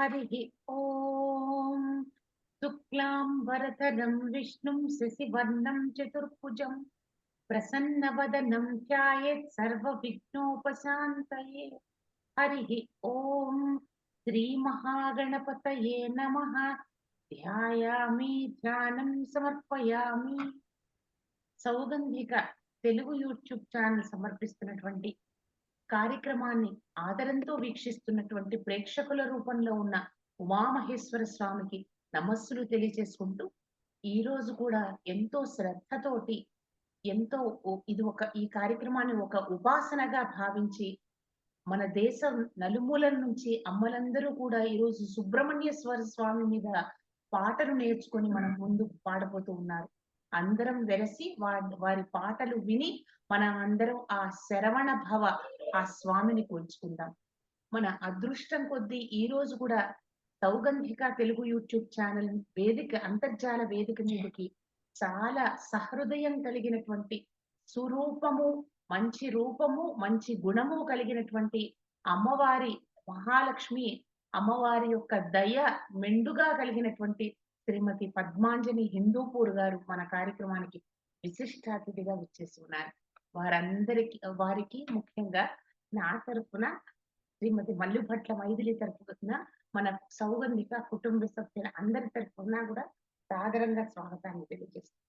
हरिः ॐ शुक्लाम्बरधरं विष्णुं शशिवर्णं चतुर्भुजं प्रसन्नवदनं ध्यायेत् सर्वविघ्नोपशान्तये। हरिः ॐ श्रीमहागणपतये नमः। ध्यायामि ध्यानं समर्पयामि। సౌగంధిక తెలుగు యూట్యూబ్ ఛానల్ సమర్పిస్తున్నటువంటి కార్యక్రమాన్ని ఆదరంతో వీక్షిస్తున్నటువంటి ప్రేక్షకుల రూపంలో ఉన్న ఉమామహేశ్వర స్వామికి నమస్సులు తెలియజేసుకుంటూ ఈ రోజు కూడా ఎంతో శ్రద్ధతోటి ఎంతో ఈ కార్యక్రమాన్ని ఒక ఉపాసనగా భావించి మన దేశం నలుమూలల నుంచి అమ్మలందరూ కూడా ఈరోజు సుబ్రహ్మణ్యేశ్వర స్వామి మీద పాటలు నేర్చుకొని మనం ముందు పాడబోతూ ఉన్నారు. అందరం వెరసి వారి పాటలు విని మనం అందరం ఆ శరవణ భవ ఆ స్వామిని కొలుచుకుందాం. మన అదృష్టం కొద్దీ ఈ రోజు కూడా సౌగంధిక తెలుగు యూట్యూబ్ ఛానల్ వేదిక అంతర్జాల వేదిక మీదకి చాలా సహృదయం కలిగినటువంటి సురూపము, మంచి రూపము, మంచి గుణము కలిగినటువంటి అమ్మవారి మహాలక్ష్మి అమ్మవారి యొక్క దయ మెండుగా కలిగినటువంటి శ్రీమతి పద్మాంజలి హిందూపూర్ గారు మన కార్యక్రమానికి విశిష్ట అతిథిగా వచ్చేసి ఉన్నారు. వారికి ముఖ్యంగా నా తరఫున శ్రీమతి మల్లుభట్ల మైథిలి తరఫున మన సౌగంధిక కుటుంబ సభ్యుల అందరి తరఫున కూడా సాదరంగా స్వాగతాన్ని తెలియజేస్తాను.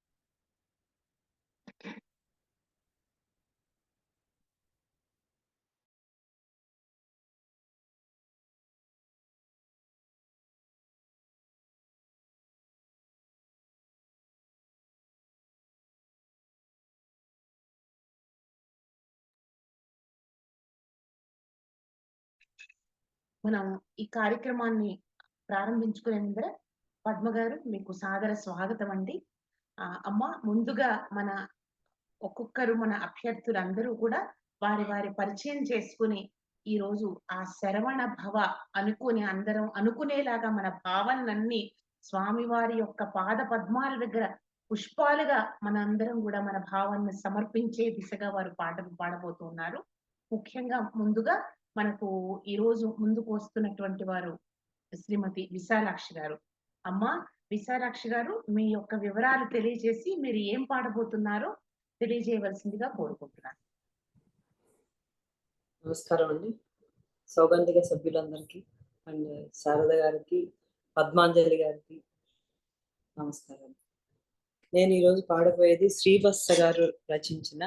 మనం ఈ కార్యక్రమాన్ని ప్రారంభించుకునే ముందర పద్మ గారు మీకు సాదర స్వాగతం అండి. అమ్మ, ముందుగా మన ఒక్కొక్కరు మన అభ్యర్థులందరూ కూడా వారి వారి పరిచయం చేసుకుని ఈ రోజు ఆ శరవణ భవ అనుకుని అందరం అనుకునేలాగా మన భావనలన్నీ స్వామివారి యొక్క పాద పద్మాల దగ్గర పుష్పాలుగా మనందరం కూడా మన భావాన్ని సమర్పించే దిశగా వారు పాటలు పాడబోతున్నారు. ముఖ్యంగా ముందుగా మనకు ఈ రోజు ముందుకు వస్తున్నటువంటి వారు శ్రీమతి విశాలాక్షి గారు. అమ్మ విశాలాక్షి గారు, మీ యొక్క వివరాలు తెలియజేసి మీరు ఏం పాడబోతున్నారో తెలియజేయవలసిందిగా కోరుకుంటున్నాను. నమస్కారం అండి. సౌగంధిక సభ్యులందరికీ అండ్ శారద గారికి, పద్మాంజలి గారికి నమస్కారం. నేను ఈరోజు పాడబోయేది శ్రీవత్స గారు రచించిన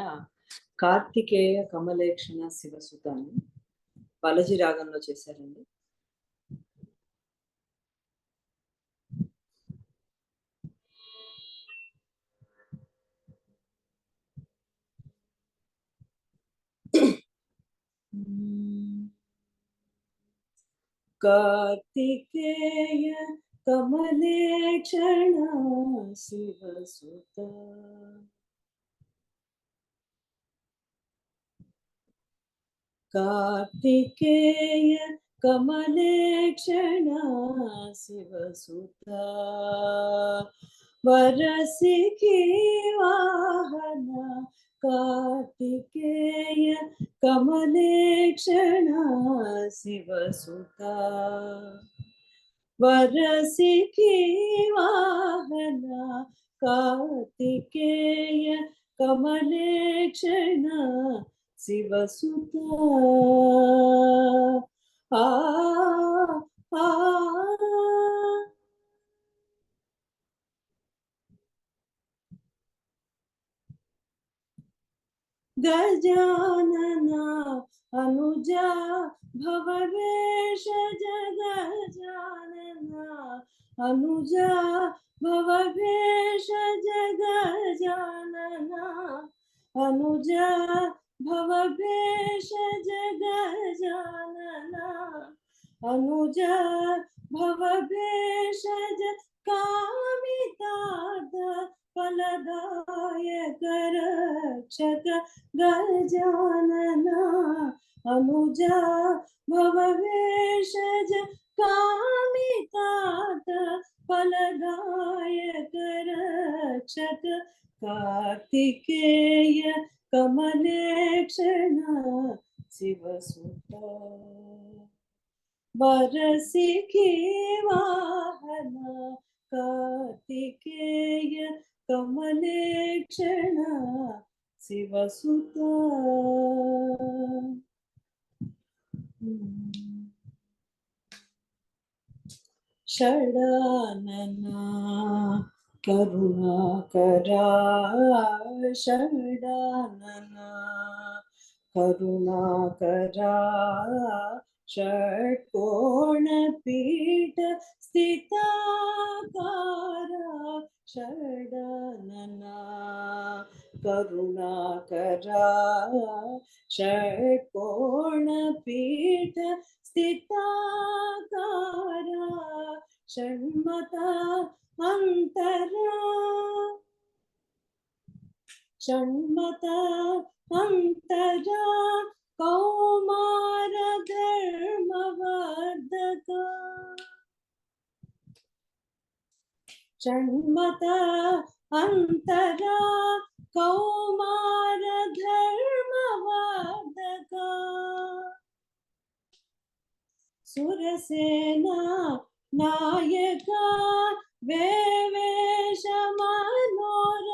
కార్తికేయ కమలేక్షణ శివసుతాన్ని బాలజీ రాగంలో చేశారండి. కార్తికేయ కమలేక్షణ శివసుతా కార్తికేయ కమలేక్షణ శివసుతా వరసికి వాహన కార్తికేయ కమలేక్షణ శివసుతా వరసికి వాహన కార్తికేయ కమలేక్షణ శివసుతా గజానన అనుజా భవవేష జగజానన అనుజా భవవేష జగజానన అనుజా భవవేష జగజానన అనుజా భవవేష కామితార్థ ఫలదాయక రక్షక గజానన అనుజా భవవేషజ కామితార్థ ఫలదాయక రక్షక కార్తికేయ కమలేక్షణ శివసుతా वरसिके वाहन कार्तिकेय कमलेक्षण शिवसुता षडानना करुणाकरा षडानना करुणाकरा षट्कोणपीठ स्थिताकारा षडानना करुणाकरा षट्कोणपीठ स्थिताकारा षण्मता अन्तरा षण्मता अन्तरा कौमार धर्मवर्धका षण्मता अन्तरा कौमार धर्मवर्धका सुरसेना नायका वेवेश मनोरंजका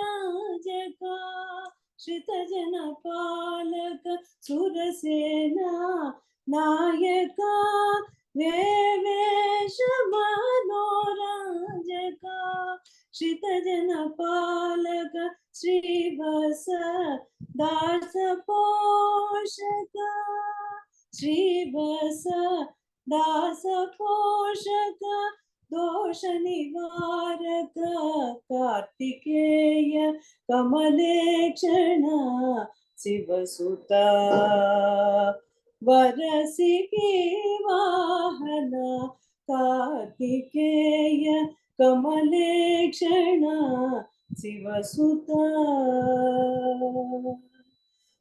श्रितजन पालक सुरसेना नायका वेवेश मनोरंजका श्रितजन पालक श्रीवत्स दास पोषका श्रीवत्स दास पोषक दोष निवारक कार्तिकेय कमलेक्षण शिवसुता वरसिके वाहन कार्तिकेय कमलेक्षण शिवसुता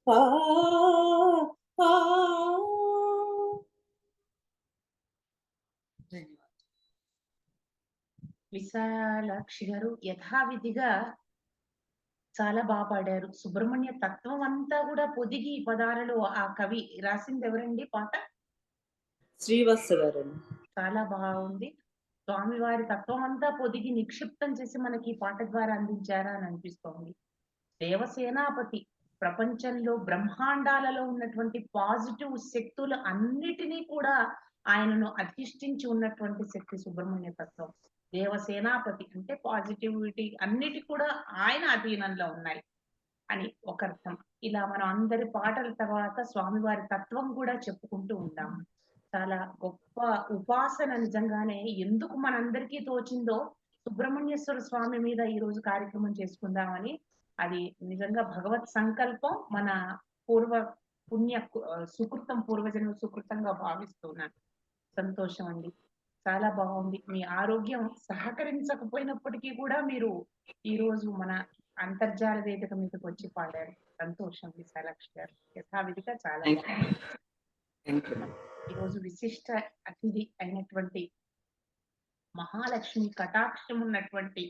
आ आ విశాలాక్షి గారు యథావిధిగా చాలా బాగా పాడారు. సుబ్రహ్మణ్య తత్వం అంతా కూడా పొదిగి ఈ పదాలలో ఆ కవి రాసింది ఎవరండి పాట? శ్రీవత్స గారు. చాలా బాగుంది. స్వామివారి తత్వం అంతా పొదిగి నిక్షిప్తం చేసి మనకి ఈ పాట ద్వారా అందించారా అని అనిపిస్తోంది. దేవసేనాపతి ప్రపంచంలో బ్రహ్మాండాలలో ఉన్నటువంటి పాజిటివ్ శక్తులు అన్నిటినీ కూడా ఆయనను అధిష్ఠించి ఉన్నటువంటి శక్తి సుబ్రహ్మణ్య తత్వం. దేవసేనాపతి అంటే పాజిటివిటీ అన్నిటి కూడా ఆయన అధీనంలో ఉన్నాయి అని ఒక అర్థం. ఇలా మనం అందరి పాటల తర్వాత స్వామివారి తత్వం కూడా చెప్పుకుంటూ ఉంటాం. చాలా గొప్ప ఉపాసన నిజంగానే. ఎందుకు మనందరికీ తోచిందో సుబ్రహ్మణ్యేశ్వర స్వామి మీద ఈ రోజు కార్యక్రమం చేసుకుందామని. అది నిజంగా భగవత్ సంకల్పం, మన పూర్వ పుణ్య సుకృతం, పూర్వజన్మ సుకృతంగా భావిస్తున్నాను. సంతోషం అండి. చాలా బాగుంది. మీ ఆరోగ్యం సహకరించకపోయినప్పటికీ కూడా మీరు ఈ రోజు మన అంతర్జాల వేదిక మీదకి వచ్చి పాడారు. సంతోషం విశాలాక్షి గారు. యథావిధిగా చాలా ఈరోజు విశిష్ట అతిథి అయినటువంటి మహాలక్ష్మి కటాక్షం ఉన్నటువంటి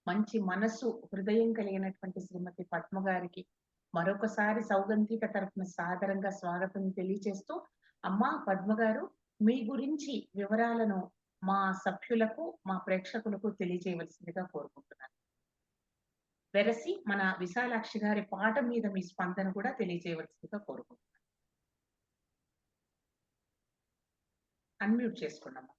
మంచి మనసు, హృదయం కలిగినటువంటి శ్రీమతి పద్మ గారికి మరొకసారి సౌగంధిక తరఫున సాదరంగా స్వాగతం తెలియజేస్తూ, అమ్మా పద్మ గారు మీ గురించి వివరాలను మా సభ్యులకు, మా ప్రేక్షకులకు తెలియజేయవలసిందిగా కోరుకుంటున్నాను. వెరసి మన విశాలాక్షి గారి పాట మీద మీ స్పందన కూడా తెలియజేయవలసిందిగా కోరుకుంటున్నాను. అన్మ్యూట్ చేసుకున్నాము.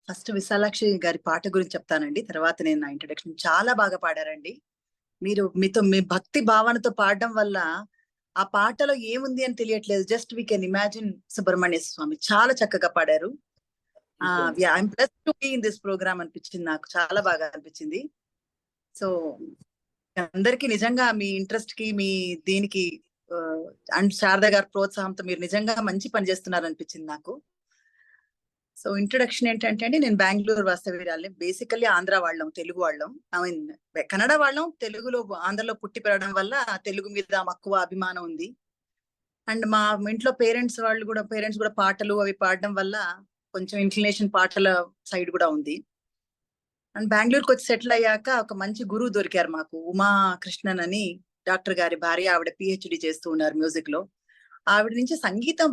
ఫస్ట్ విశాలాక్షి గారి పాట గురించి చెప్తానండి, తర్వాత నేను నా ఇంట్రడక్షన్. చాలా బాగా పాడారండి మీరు. మీ భక్తి భావనతో పాడడం వల్ల ఆ పాటలో ఏముంది అని తెలియట్లేదు. Just we can imagine Subrahmanya Swami. చాలా చక్కగా పాడారు. I'm blessed to be in this program అనిపించింది నాకు. చాలా బాగా అనిపించింది. సో అందరికి నిజంగా మీ ఇంట్రెస్ట్ కి, మీ దీనికి అండ్ శారద గారి ప్రోత్సాహంతో మీరు నిజంగా మంచి పని చేస్తున్నారు అనిపించింది నాకు. సో ఇంట్రొడక్షన్ ఏంటంటే అండి, నేను బెంగళూరు వాస్తవ్యురాలి. బేసికల్లీ ఆంధ్ర వాళ్ళం, తెలుగు వాళ్ళం. ఐ మీన్ కన్నడ వాళ్ళం. తెలుగులో, ఆంధ్రలో పుట్టి పెరగడం వల్ల తెలుగు మీద మక్కువ, అభిమానం ఉంది. అండ్ మా ఇంట్లో పేరెంట్స్ కూడా పాటలు అవి పాడడం వల్ల కొంచెం ఇంక్లినేషన్ పాటల సైడ్ కూడా ఉంది. అండ్ బెంగళూరుకి వచ్చి సెటిల్ అయ్యాక ఒక మంచి గురువు దొరికారు మాకు, ఉమా కృష్ణన్ అని, డాక్టర్ గారి భార్య. ఆవిడ పిహెచ్డి చేస్తూ ఉన్నారు మ్యూజిక్ లో. ఆవిడ నుంచి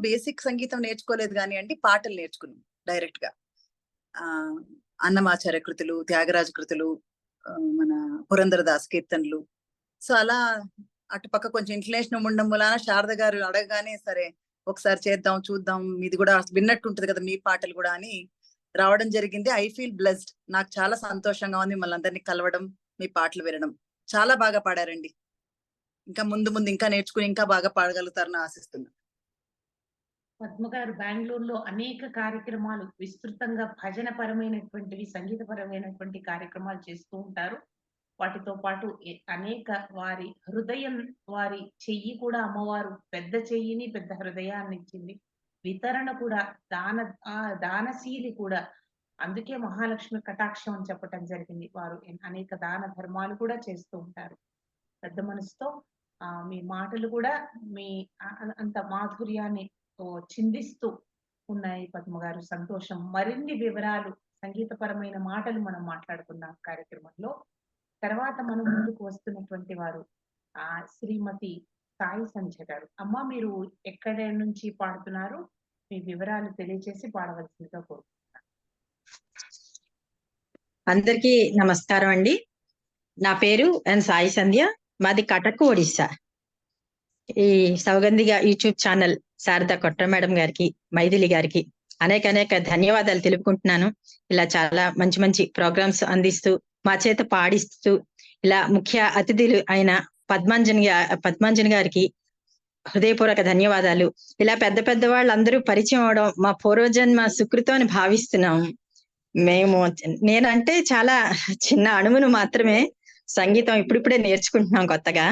బేసిక్ సంగీతం నేర్చుకోలేదు కానీ అండి, పాటలు నేర్చుకున్నాం డైరెక్ట్ గా. ఆ అన్నమాచార్య కృతులు, త్యాగరాజ కృతులు, మన పురంధరదాస్ కీర్తనలు. సో అలా అటుపక్క కొంచెం ఇంక్లినేషన్ ఉండడం వలన శారద గారు అడగగానే సరే ఒకసారి చేద్దాం చూద్దాం, మీది కూడా విన్నట్టు ఉంటది కదా మీ పాటలు కూడా అని రావడం జరిగింది. I feel blessed. నాకు చాలా సంతోషంగా ఉంది మిమ్మల్ని అందరినీ కలవడం, మీ పాటలు వినడం. చాలా బాగా పాడారండి. ఇంకా ముందు ముందు ఇంకా నేర్చుకుని ఇంకా బాగా పాడగలుగుతారని ఆశిస్తున్నా. పద్మ గారు బెంగళూరులో అనేక కార్యక్రమాలు విస్తృతంగా భజన పరమైనటువంటివి, సంగీతపరమైనటువంటి కార్యక్రమాలు చేస్తూ ఉంటారు. వాటితో పాటు అనేక వారి హృదయం, వారి చెయ్యి కూడా అమ్మవారు పెద్ద చెయ్యిని పెద్ద హృదయాన్ని ఇచ్చింది. వితరణ కూడా దానశీలి కూడా. అందుకే మహాలక్ష్మి కటాక్షం అని చెప్పటం జరిగింది. వారు అనేక దాన ధర్మాలు కూడా చేస్తూ ఉంటారు పెద్ద మనసుతో. మీ మాటలు కూడా మీ అంత మాధుర్యాన్ని చిందిస్తూ ఉన్నాయి పద్మ గారు. సంతోషం. మరిన్ని వివరాలు, సంగీతపరమైన మాటలు మనం మాట్లాడుకున్నాం కార్యక్రమంలో. తర్వాత మనం ముందుకు వస్తున్నటువంటి వారు శ్రీమతి సాయి సంధ్య గారు. అమ్మ, మీరు ఎక్కడ నుంచి పాడుతున్నారు? మీ వివరాలు తెలియజేసి పాడవలసిందిగా కోరుకుంటున్నాను. అందరికీ నమస్కారం అండి. నా పేరు ఎన్ సాయి సంధ్య. మాది కటక్, ఒడిస్సా. ఈ సౌగంధిగా YouTube channel Sharada Kotra madam గారికి, మైథిలి గారికి అనేక ధన్యవాదాలు తెలుపుకుంటున్నాను. ఇలా చాలా మంచి మంచి ప్రోగ్రామ్స్ అందిస్తూ మా చేత పాడిస్తూ ఇలా ముఖ్య అతిథులు అయిన పద్మాంజని గారికి హృదయపూర్వక ధన్యవాదాలు. ఇలా పెద్ద వాళ్ళందరూ పరిచయం అవడం మా పూర్వజన్మ సుకృతం అని భావిస్తున్నాం. నేనంటే చాలా చిన్న అణువును మాత్రమే. సంగీతం ఇప్పుడిప్పుడే నేర్చుకుంటున్నాం కొత్తగా.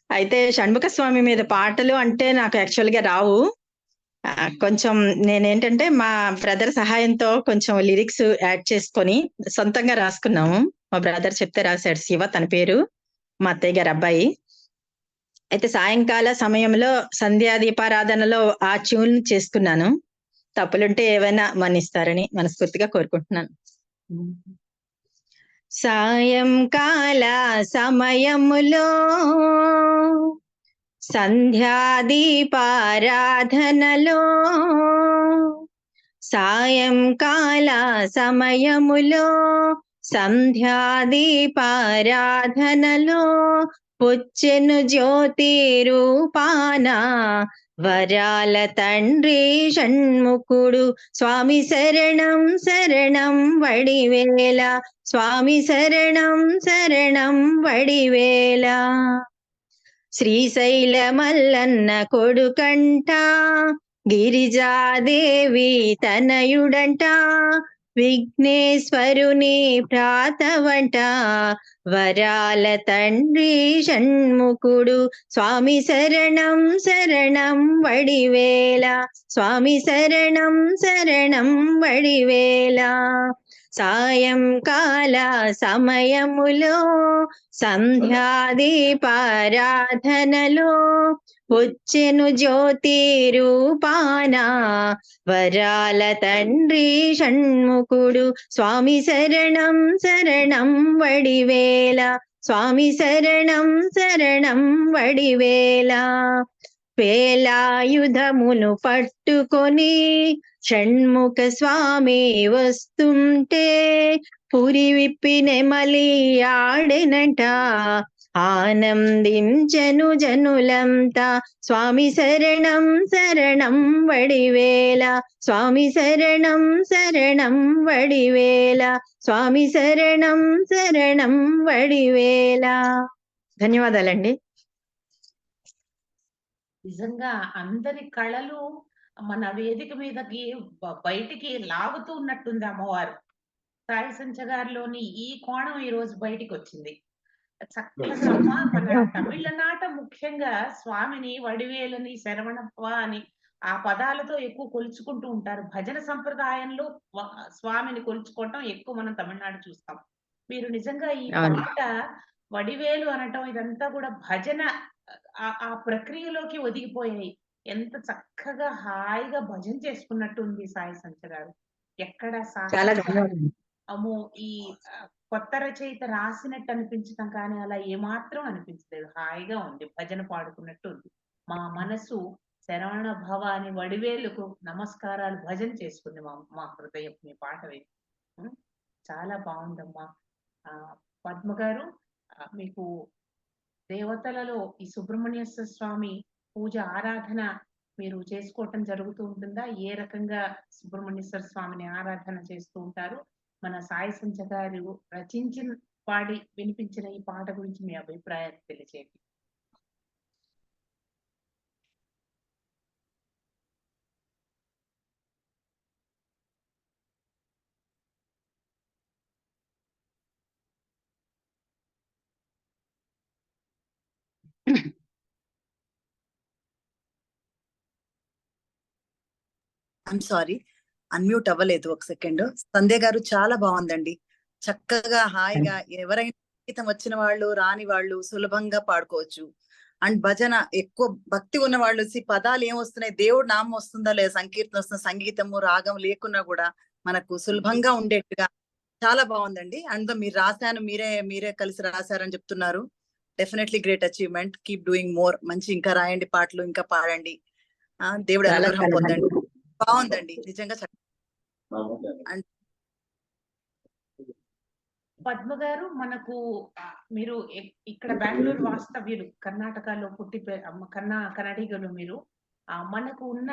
అయితే షణ్ముఖ స్వామి మీద పాటలు అంటే నాకు యాక్చువల్ గా రావు. కొంచెం నేనేంటంటే మా బ్రదర్ సహాయంతో కొంచెం లిరిక్స్ యాడ్ చేసుకొని సొంతంగా రాసుకున్నాము. మా బ్రదర్ చెప్తే రాశాడు, శివ తన పేరు, మా అత్తయ్య గారి అబ్బాయి. అయితే సాయంకాల సమయంలో సంధ్యా దీపారాధనలో ఆ ట్యూన్ చేసుకున్నాను. తప్పులుంటే ఏవైనా మన్నిస్తారని మనస్ఫూర్తిగా కోరుకుంటున్నాను. సాయంకాల సమయములో సంధ్యాదీపారాధనలో, సాయంకాల సమయములో సంధ్యాదీపారాధనలో పుచ్చెను జ్యోతి రూపాన వరాల తండ్రి షణ్ముఖుడు స్వామి శరణం శరణం వడివేల, స్వామి శరణం శరణం వడివేల. శ్రీశైల మల్లన్న కొడుకంట, గిరిజాదేవి తనయుడంట, విఘ్నేశ్వరుని ప్రాతవంట వరాల తండ్రి షణ్ముఖుడు స్వామి శరణం శరణం వడివేల, స్వామి శరణం శరణం వడివేల. సాయంకాల సమయములో సంధ్యాదీపారాధనలో పుచ్చెను జ్యోతి రూపాన వరాల తండ్రి షణ్ముఖుడు స్వామి శరణం శరణం వడివేల, స్వామి శరణం శరణం వడివేల. వేలాయుధమును పట్టుకొని షణ్ముఖ స్వామి వస్తుంటే పురి విప్పి నెమలి ఆడెనంట, ఆనందించెను జనులంతా స్వామి శరణం శరణం వడివేల, స్వామి శరణం శరణం వడివేల, స్వామి శరణం శరణం వడివేల. ధన్యవాదాలండి. నిజంగా అందరి కళలు మన వేదిక మీదకి బయటికి లాగుతూ ఉన్నట్టుంది అమ్మవారు. సాయి సంధ్య గారిలోని ఈ కోణం ఈ రోజు బయటికి వచ్చింది. చక్కగా అమ్మ, మన తమిళనాట ముఖ్యంగా స్వామిని వడివేలని, శరవణప్ప అని ఆ పదాలతో ఎక్కువ కొలుచుకుంటూ ఉంటారు. భజన సంప్రదాయంలో స్వామిని కొలుచుకోవటం ఎక్కువ మనం తమిళనాడు చూస్తాం. మీరు నిజంగా ఈ పాట వడివేలు అనటం ఇదంతా కూడా భజన ఆ ప్రక్రియలోకి ఒదిగిపోయాయి. ఎంత చక్కగా హాయిగా భజన చేసుకున్నట్టు ఉంది సాయి సంచ గారు. ఎక్కడ చాలా సాహిత్య ధన్యవాదాలు. అమ్మో! ఈ కొత్త రచయిత రాసినట్టు అనిపించటం కానీ అలా ఏమాత్రం అనిపించలేదు. హాయిగా ఉంది. భజన పాడుకున్నట్టు ఉంది. మా మనసు శరవణ భవ అని వడివేలుకు నమస్కారాలు భజన చేసుకుంది మా హృదయం మీ పాట విని. హ్మ్. చాలా బావుందమ్మా. పద్మ గారు మీకు దేవతలలో ఈ సుబ్రహ్మణ్యేశ్వర స్వామి పూజ ఆరాధన మీరు చేసుకోవటం జరుగుతూ ఉంటుందా? ఏ రకంగా సుబ్రహ్మణ్యేశ్వర స్వామిని ఆరాధన చేస్తూ ఉంటారు? మన సాయి సంచ గారు రచించిన పాడి వినిపించిన ఈ పాట గురించి మీ అభిప్రాయాన్ని తెలియజేయండి. ఐఎమ్ సారీ, అన్మ్యూట్ అవ్వలేదు. ఒక సెకండ్. సంధ్య గారు చాలా బాగుందండి. చక్కగా హాయిగా ఎవరైనా సంగీతం వచ్చిన వాళ్ళు రాని వాళ్ళు సులభంగా పాడుకోవచ్చు. అండ్ భజన ఎక్కువ భక్తి ఉన్న వాళ్ళు పదాలు ఏం వస్తున్నాయి, దేవుడు నామం వస్తుందా లేదా, సంకీర్తన వస్తుందా, సంగీతము రాగం లేకున్నా కూడా మనకు సులభంగా ఉండేట్టుగా చాలా బాగుందండి. అండ్ మీరు రాశాను, మీరే కలిసి రాశారని చెప్తున్నారు. Definitely great achievement. Keep doing more. మంచి ఇంకా రాయండి పాటలు, ఇంకా పాడండి. దేవుడి చాలా అనుగ్రహం చాలా పొందండి. ధన్యవాదాలు. బాగుందండి నిజంగా. అండ్ పద్మ గారు మనకు మీరు ఇక్కడ బెంగుళూరు వాస్తవ్యులు, కర్ణాటకలో పుట్టి కన్నడిగలు మీరు. మనకు ఉన్న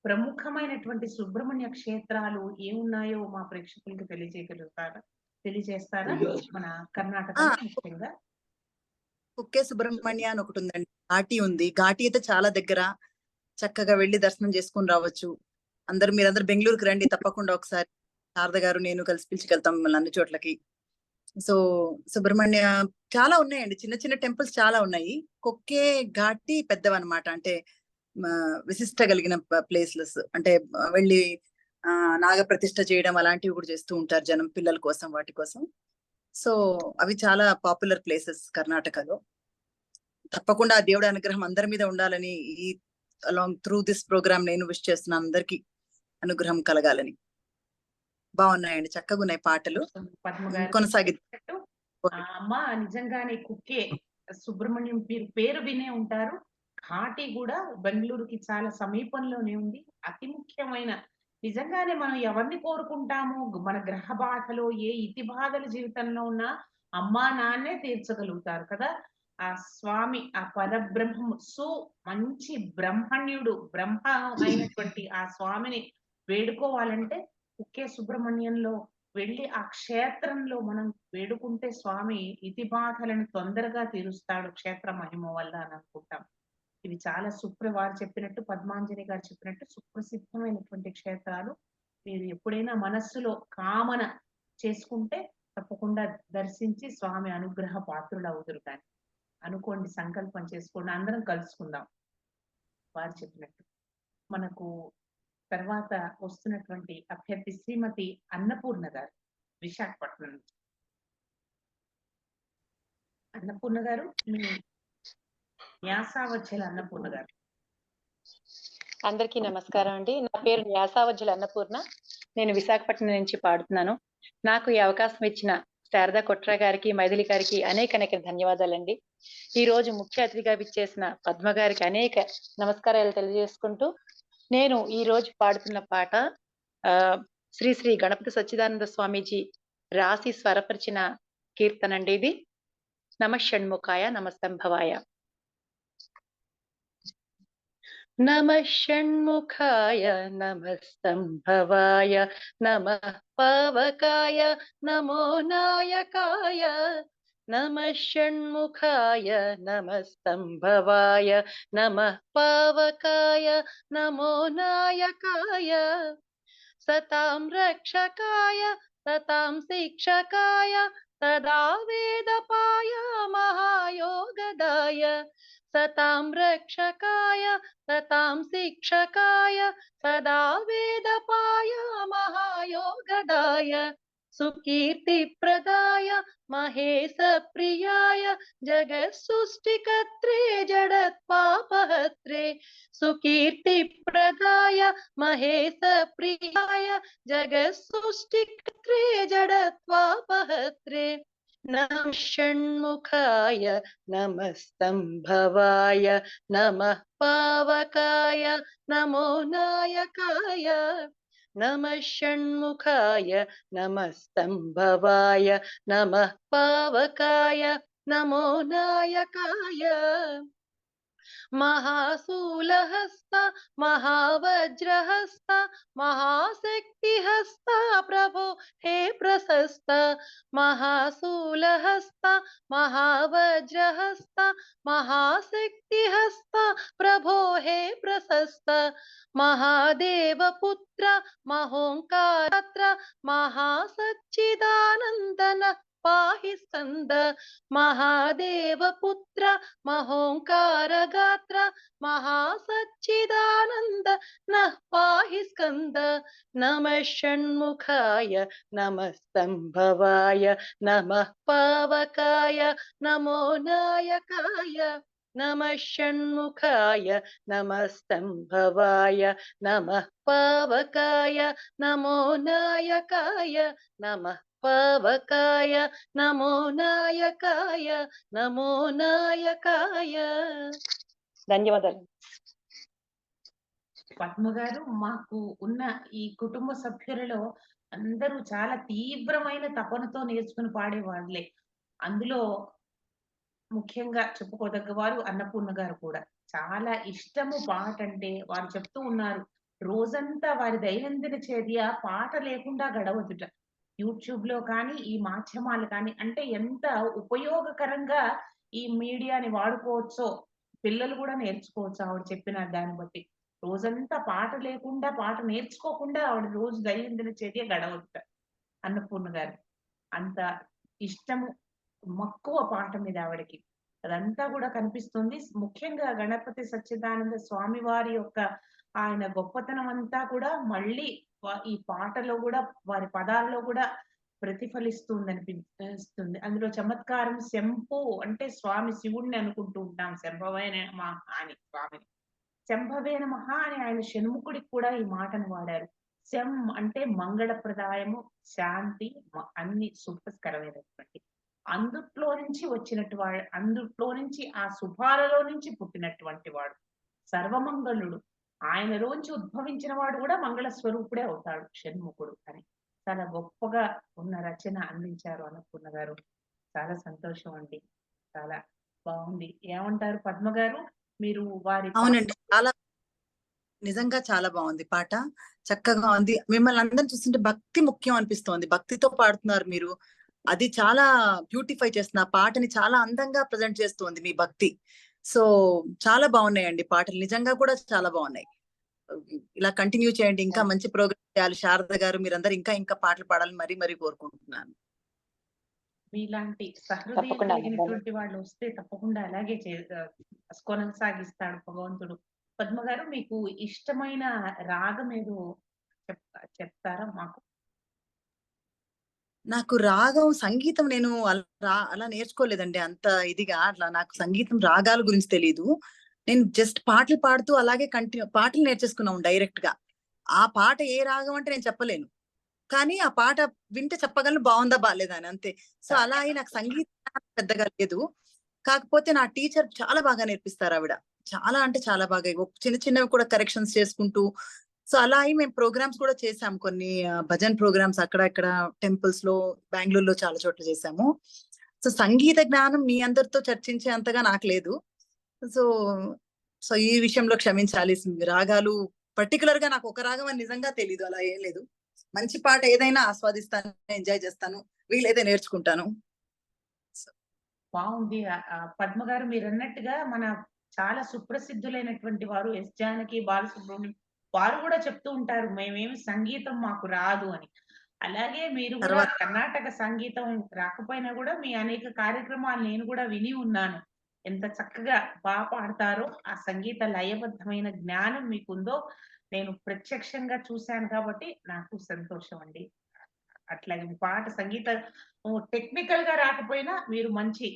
ప్రముఖమైనటువంటి సుబ్రహ్మణ్య క్షేత్రాలు ఏమున్నాయో మా ప్రేక్షకులకు తెలియజేస్తారా? మన కర్ణాటకలో ముఖ్యంగా కుక్కే సుబ్రహ్మణ్య అని ఒకటి ఉందండి. ఘాటి ఉంది. ఘాటి అయితే చాలా దగ్గర, చక్కగా వెళ్లి దర్శనం చేసుకుని రావచ్చు. మీరందరూ బెంగళూరుకి రండి తప్పకుండా. ఒకసారి శారద గారు నేను కలిసి పిలిచికెళ్తాం మిమ్మల్ని అన్ని చోట్లకి. సో సుబ్రహ్మణ్య చాలా ఉన్నాయండి, చిన్న చిన్న టెంపుల్స్ చాలా ఉన్నాయి. కొక్కే ఘాటి పెద్దవన్నమాట. అంటే విశిష్ట కలిగిన ప్లేసెస్. అంటే వెళ్ళి నాగ ప్రతిష్ఠ చేయడం అలాంటివి కూడా చేస్తూ ఉంటారు జనం, పిల్లల కోసం వాటి కోసం. సో అవి చాలా పాపులర్ ప్లేసెస్ కర్ణాటకలో. తప్పకుండా ఆ దేవుడి అనుగ్రహం అందరి మీద ఉండాలని ఈ అలాంగ్ త్రూ దిస్ ప్రోగ్రామ్ నేను విష్ చేస్తున్నాను. అందరికి అనుగ్రహం కలగాలని. బాగున్నాయండి, చక్కగా ఉన్నాయి పాటలు. పద్మ గారు కొనసాగి అమ్మా నిజంగానే కుక్కే సుబ్రహ్మణ్యం పేరు వినే ఉంటారు. ఘాటి కూడా బెంగళూరుకి చాలా సమీపంలోనే ఉంది. అతి ముఖ్యమైన నిజంగానే మనం ఎవరిని కోరుకుంటాము, మన గ్రహ బాధలో ఏ ఇతి బాధల జీవితంలో ఉన్నా అమ్మా నాన్నే తీర్చగలుగుతారు కదా. ఆ స్వామి, ఆ పరబ్రహ్మము మంచి బ్రహ్మణ్యుడు, బ్రహ్మ అయినటువంటి ఆ స్వామిని వేడుకోవాలంటే కుక్కే సుబ్రహ్మణ్యంలో వెళ్ళి ఆ క్షేత్రంలో మనం వేడుకుంటే స్వామి ఇతి బాధలను తొందరగా తీరుస్తాడు క్షేత్ర మహిమ వల్ల అని అనుకుంటాం. ఇవి చాలా వారు చెప్పినట్టు, పద్మాంజలి గారు చెప్పినట్టు సుప్రసిద్ధమైనటువంటి క్షేత్రాలు. మీరు ఎప్పుడైనా మనస్సులో కామన చేసుకుంటే తప్పకుండా దర్శించి స్వామి అనుగ్రహ పాత్రులు అవుతురు. కానీ అనుకోండి, సంకల్పం చేసుకోండి, అందరం కలుసుకుందాం వారు చెప్పినట్టు. మనకు తర్వాత వస్తున్నటువంటి అభ్యర్థి శ్రీమతి అన్నపూర్ణ గారు, విశాఖపట్నం నుంచి. అన్నపూర్ణ గారు, మీ న్యాసావచ్చల అన్నపూర్ణ గారు. అందరికీ నమస్కారం అండి. నా పేరు న్యాసావజ్జల అన్నపూర్ణ. నేను విశాఖపట్నం నుంచి పాడుతున్నాను. నాకు ఈ అవకాశం ఇచ్చిన శారదా కొట్రా గారికి, మైథిలి గారికి అనేక ధన్యవాదాలండి. ఈ రోజు ముఖ్య అతిథిగా విచ్చేసిన పద్మ గారికి అనేక నమస్కారాలు తెలియజేసుకుంటూ, నేను ఈ రోజు పాడుతున్న పాట శ్రీ శ్రీ గణపతి సచ్చిదానంద స్వామీజీ రాసి స్వరపరిచిన కీర్తన అండి ఇది. నమః షణ్ముఖాయ నమస్తంభవాయ. నమః షణ్ముఖాయ నమస్తంభవాయ నమః పావకాయ నమో నాయకాయ. నమః షణ్ముఖాయ నమస్తంభవాయ నమః పావకాయ నమో నాయకాయ. సతాం రక్షకాయ సతాం శిక్షకాయ సదా వేదపాయ మహాయోగదాయ. సతాం రక్షకాయ సతాం శిక్షకాయ సదా వేదపాయ మహాయోగదాయ. సుకీర్తి ప్రదాయ महेश प्रियाय जगत्सृष्टिकर्त्रे जडत्पापहत्रे सुकीर्तिप्रदाय महेश प्रियाय जगत्सृष्टिकर्त्रे जडत्पापहत्रे नमः षण्मुखाय नमः स्तम्भवाय नमः पावकाय नमो नायकाय नमः षण्मुखाय नमः स्तम्भवाय नमः पावकाय नमो नायकाय महाशूलहस्त महावज्रहस्त महाशक्तिहस्त प्रभो हे प्रशस्त महाशूलहस्त महावज्रहस्त महाशक्तिहस्त प्रभो हे प्रशस्त महादेवपुत्र महोंकारत्र महासच्चिदानन्दन पाहि स्कंद महादेवपुत्र महोंकार गात्र महासच्चिदानंद नः पाहि स्कंद नमः षण्मुखाय नमः स्तंभवाय नमः पावकाय नमो नायकाय नमः षण्मुखाय नमः स्तंभवाय नमः पावकाय नमो नायकाय नमः पावकाय नमो नायकाय नमो నాయకాయ. ధన్యవాదాలు. పద్మ గారు, మాకు ఉన్న ఈ కుటుంబ సభ్యులలో అందరూ చాలా తీవ్రమైన తపనతో నేర్చుకుని పాడే వాళ్ళే. అందులో ముఖ్యంగా చెప్పుకోదగ్గ వారు అన్నపూర్ణ గారు కూడా. చాలా ఇష్టము పాట అంటే. వారు చెప్తూ ఉన్నారు, రోజంతా వారి దైనందిన చర్య పాట లేకుండా గడవదుట. యూట్యూబ్ లో కానీ ఈ మాధ్యమాలు కానీ, అంటే ఎంత ఉపయోగకరంగా ఈ మీడియాని వాడుకోవచ్చో పిల్లలు కూడా నేర్చుకోవచ్చు ఆవిడ చెప్పిన దాన్ని బట్టి. రోజంతా పాట లేకుండా, పాట నేర్చుకోకుండా ఆవిడ రోజు దైనందిన చర్య గడవదుట అన్నపూర్ణ గారు. అంత ఇష్టము, మక్కువ పాట మీద ఆవిడకి. అదంతా కూడా కనిపిస్తుంది. ముఖ్యంగా గణపతి సచ్చిదానంద స్వామి వారి యొక్క ఆయన గొప్పతనం అంతా కూడా మళ్ళీ ఈ పాటలో కూడా, వారి పదాల్లో కూడా ప్రతిఫలిస్తుంది అనిపిస్తుంది. అందులో చమత్కారం శంభు అంటే స్వామి శివుణ్ణి అనుకుంటూ ఉంటాం. శంభవేన మహా అని స్వామిని. శంభవేన మహా అని ఆయన షణ్ముఖుడికి కూడా ఈ మాటను వాడారు. శం అంటే మంగళప్రదాయము, శాంతి, అన్ని శుభస్కరమైనటువంటి. అందుట్లో నుంచి వచ్చినట్టు వాడు, అందుట్లో నుంచి ఆ శుభాలలో నుంచి పుట్టినటువంటి వాడు, సర్వమంగళుడు. ఆయనలోంచి ఉద్భవించిన వాడు కూడా మంగళ స్వరూపుడే అవుతాడు షణ్ముఖుడు అని. చాలా గొప్పగా ఉన్న రచన అందించారు అన్నపూర్ణ గారు. చాలా సంతోషం అండి. చాలా బాగుంది. ఏమంటారు పద్మ గారు మీరు? వారి అవునండి, చాలా నిజంగా చాలా బాగుంది పాట, చక్కగా ఉంది. మిమ్మల్ని అందరిని చూస్తుంటే భక్తి ముఖ్యం అనిపిస్తోంది. భక్తితో పాడుతున్నారు మీరు. అది చాలా బ్యూటిఫై చేస్తుంది. ఆ పాటని చాలా అందంగా ప్రజెంట్ చేస్తుంది మీ భక్తి. సో చాలా బాగున్నాయండి పాటలు, నిజంగా కూడా చాలా బాగున్నాయి. ఇలా కంటిన్యూ చేయండి, ఇంకా మంచి ప్రోగ్రామ్ చేయాలి. శారద గారు మీరందరూ ఇంకా ఇంకా పాటలు పాడాలని మరీ మరీ కోరుకుంటున్నాను. మీలాంటి సహృదయం కలిగినటువంటి వాళ్ళు వస్తే తప్పకుండా అలాగే కొనసాగిస్తాడు భగవంతుడు. పద్మ గారు, మీకు ఇష్టమైన రాగం ఏదో చెప్తారా మాకు? నాకు రాగం, సంగీతం నేను అలా నేర్చుకోలేదండి అంత ఇదిగా. అట్లా నాకు సంగీతం రాగాల గురించి తెలియదు. నేను జస్ట్ పాటలు పాడుతూ అలాగే పాటలు నేర్చేసుకున్నాను డైరెక్ట్ గా. ఆ పాట ఏ రాగం అంటే నేను చెప్పలేను, కానీ ఆ పాట వింటే చెప్పగలను బాగుందా బాగాలేదా అని, అంతే. సో అలా అయి నాకు సంగీతం పెద్దగా లేదు. కాకపోతే నా టీచర్ చాలా బాగా నేర్పిస్తారు ఆవిడ. చాలా అంటే చాలా బాగా, చిన్న చిన్నవి కూడా కరెక్షన్స్ చేసుకుంటూ. సో అలా అయి మేము ప్రోగ్రామ్స్ కూడా చేసాము, కొన్ని భజన్ ప్రోగ్రామ్స్ అక్కడ ఇక్కడ టెంపుల్స్ లో, బెంగళూరులో చాలా చోట్ల చేసాము. సో సంగీత జ్ఞానం మీ అందరితో చర్చించే అంతగా నాకు లేదు. సో సో ఈ విషయంలో క్షమించాలి. రాగాలు పర్టికులర్ గా నాకు ఒక రాగం అని నిజంగా తెలీదు, అలా ఏం లేదు. మంచి పాట ఏదైనా ఆస్వాదిస్తాను, ఎంజాయ్ చేస్తాను, వీలైతే నేర్చుకుంటాను. బాగుంది పద్మ గారు. మీరు అన్నట్టుగా మన చాలా సుప్రసిద్ధులైనటువంటి వారు ఎస్ జానకి, బాలసుబ్రహ్మణ్యం, వారు కూడా చెప్తూ ఉంటారు మేమేమి సంగీతం మాకు రాదు అని. అలాగే మీరు కూడా కర్ణాటక సంగీతం రాకపోయినా కూడా మీ అనేక కార్యక్రమాలు నేను కూడా విని ఉన్నాను. ఎంత చక్కగా బాగా పాడతారో, ఆ సంగీత లయబద్ధమైన జ్ఞానం మీకుందో నేను ప్రత్యక్షంగా చూశాను కాబట్టి నాకు సంతోషం అండి. అట్లాగే మీ పాట సంగీత టెక్నికల్ గా రాకపోయినా మీరు మంచి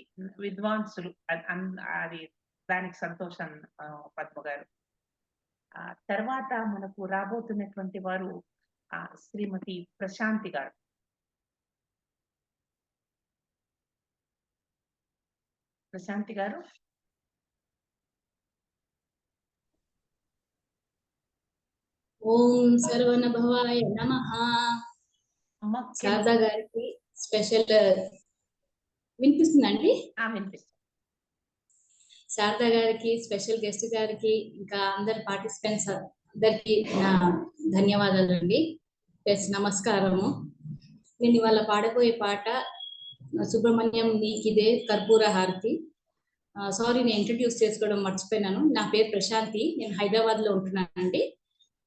విద్వాంసులు. అది దానికి సంతోషం పద్మ గారు. తర్వాత మనకు రాబోతున్నటువంటి వారు శ్రీమతి ప్రశాంతి గారు. ప్రశాంతి గారు. ఓం సర్వనభవాయ నమః. శారదా గారికి స్పెషల్ వినిపిస్తుందండి? వినిపిస్తుంది. శారదా గారికి, స్పెషల్ గెస్ట్ గారికి, ఇంకా అందరి పార్టిసిపెంట్స్ అందరికి నా ధన్యవాదాలండి, ప్లస్ నమస్కారము. నేను ఇవాళ పాడబోయే పాట సుబ్రహ్మణ్యం నీకిదే కర్పూర హారతి. సారీ, నేను ఇంట్రడ్యూస్ చేసుకోవడం మర్చిపోయినాను. నా పేరు ప్రశాంతి, నేను హైదరాబాద్ లో ఉంటున్నానండి.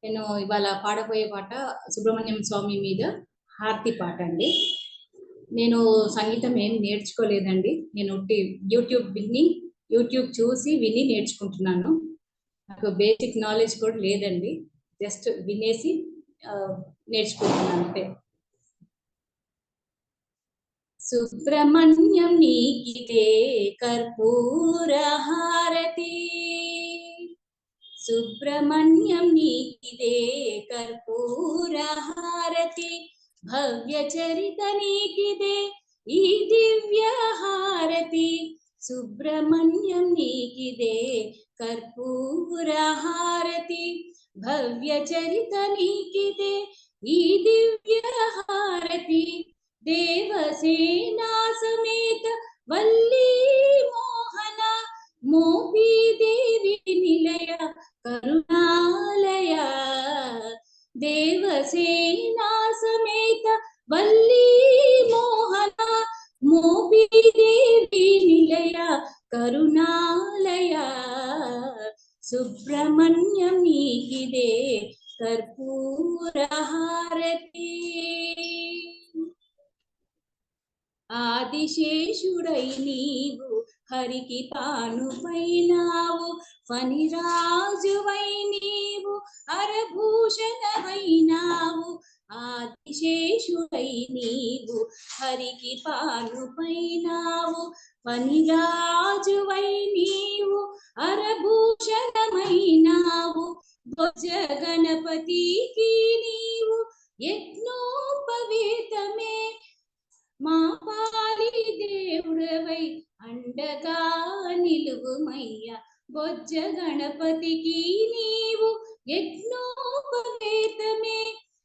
నేను ఇవాళ పాడబోయే పాట సుబ్రహ్మణ్యం స్వామి మీద హారతి పాట అండి. నేను సంగీతం ఏం నేర్చుకోలేదండి, నేను యూట్యూబ్ చూసి విని నేర్చుకుంటున్నాను. నాకు బేసిక్ నాలెడ్జ్ కూడా లేదండి, జస్ట్ వినేసి నేర్చుకుంటున్నాను అంతే. సుబ్రహ్మణ్యం నీకిదే కర్పూర హారతి, సుబ్రహ్మణ్యం నీకిదే కర్పూర హారతి, భవ్య చరిత నీకిదే ఈ దివ్య హారతి, సుబ్రహ్మణ్యం నీకిదే కర్పూర హారతి, భవ్య చరిత నీకిదే ఈ దివ్య హారతి, దేవసేనా సమేత వల్లీ మోహన మోపీ దేవి నిలయ కరుణాలయ, దేవసేనా సమేత వల్లీ మోహన మోపీ దేవి నిలయ కరుణాలయ, సుబ్రహ్మణ్యం నీకిదే కర్పూర హారతి. ఆదిశేషుడై నీవు హరికి పానుపైనావు, ఫణిరాజువై నీవు హరభూషణమైనావు, ఆదిశేషుడై నీవు హరికి పానుపైనావు, ఫణిరాజువై నీవు హరభూషణమైనావు, ధ్వజ గణపతికి నీవు యజ్ఞోపవేతమే, మా పాలి దేవుడవై అండగా నిలువుమయ్య, బొజ్జ గణపతికి నీవు యజ్ఞోపవేతమే,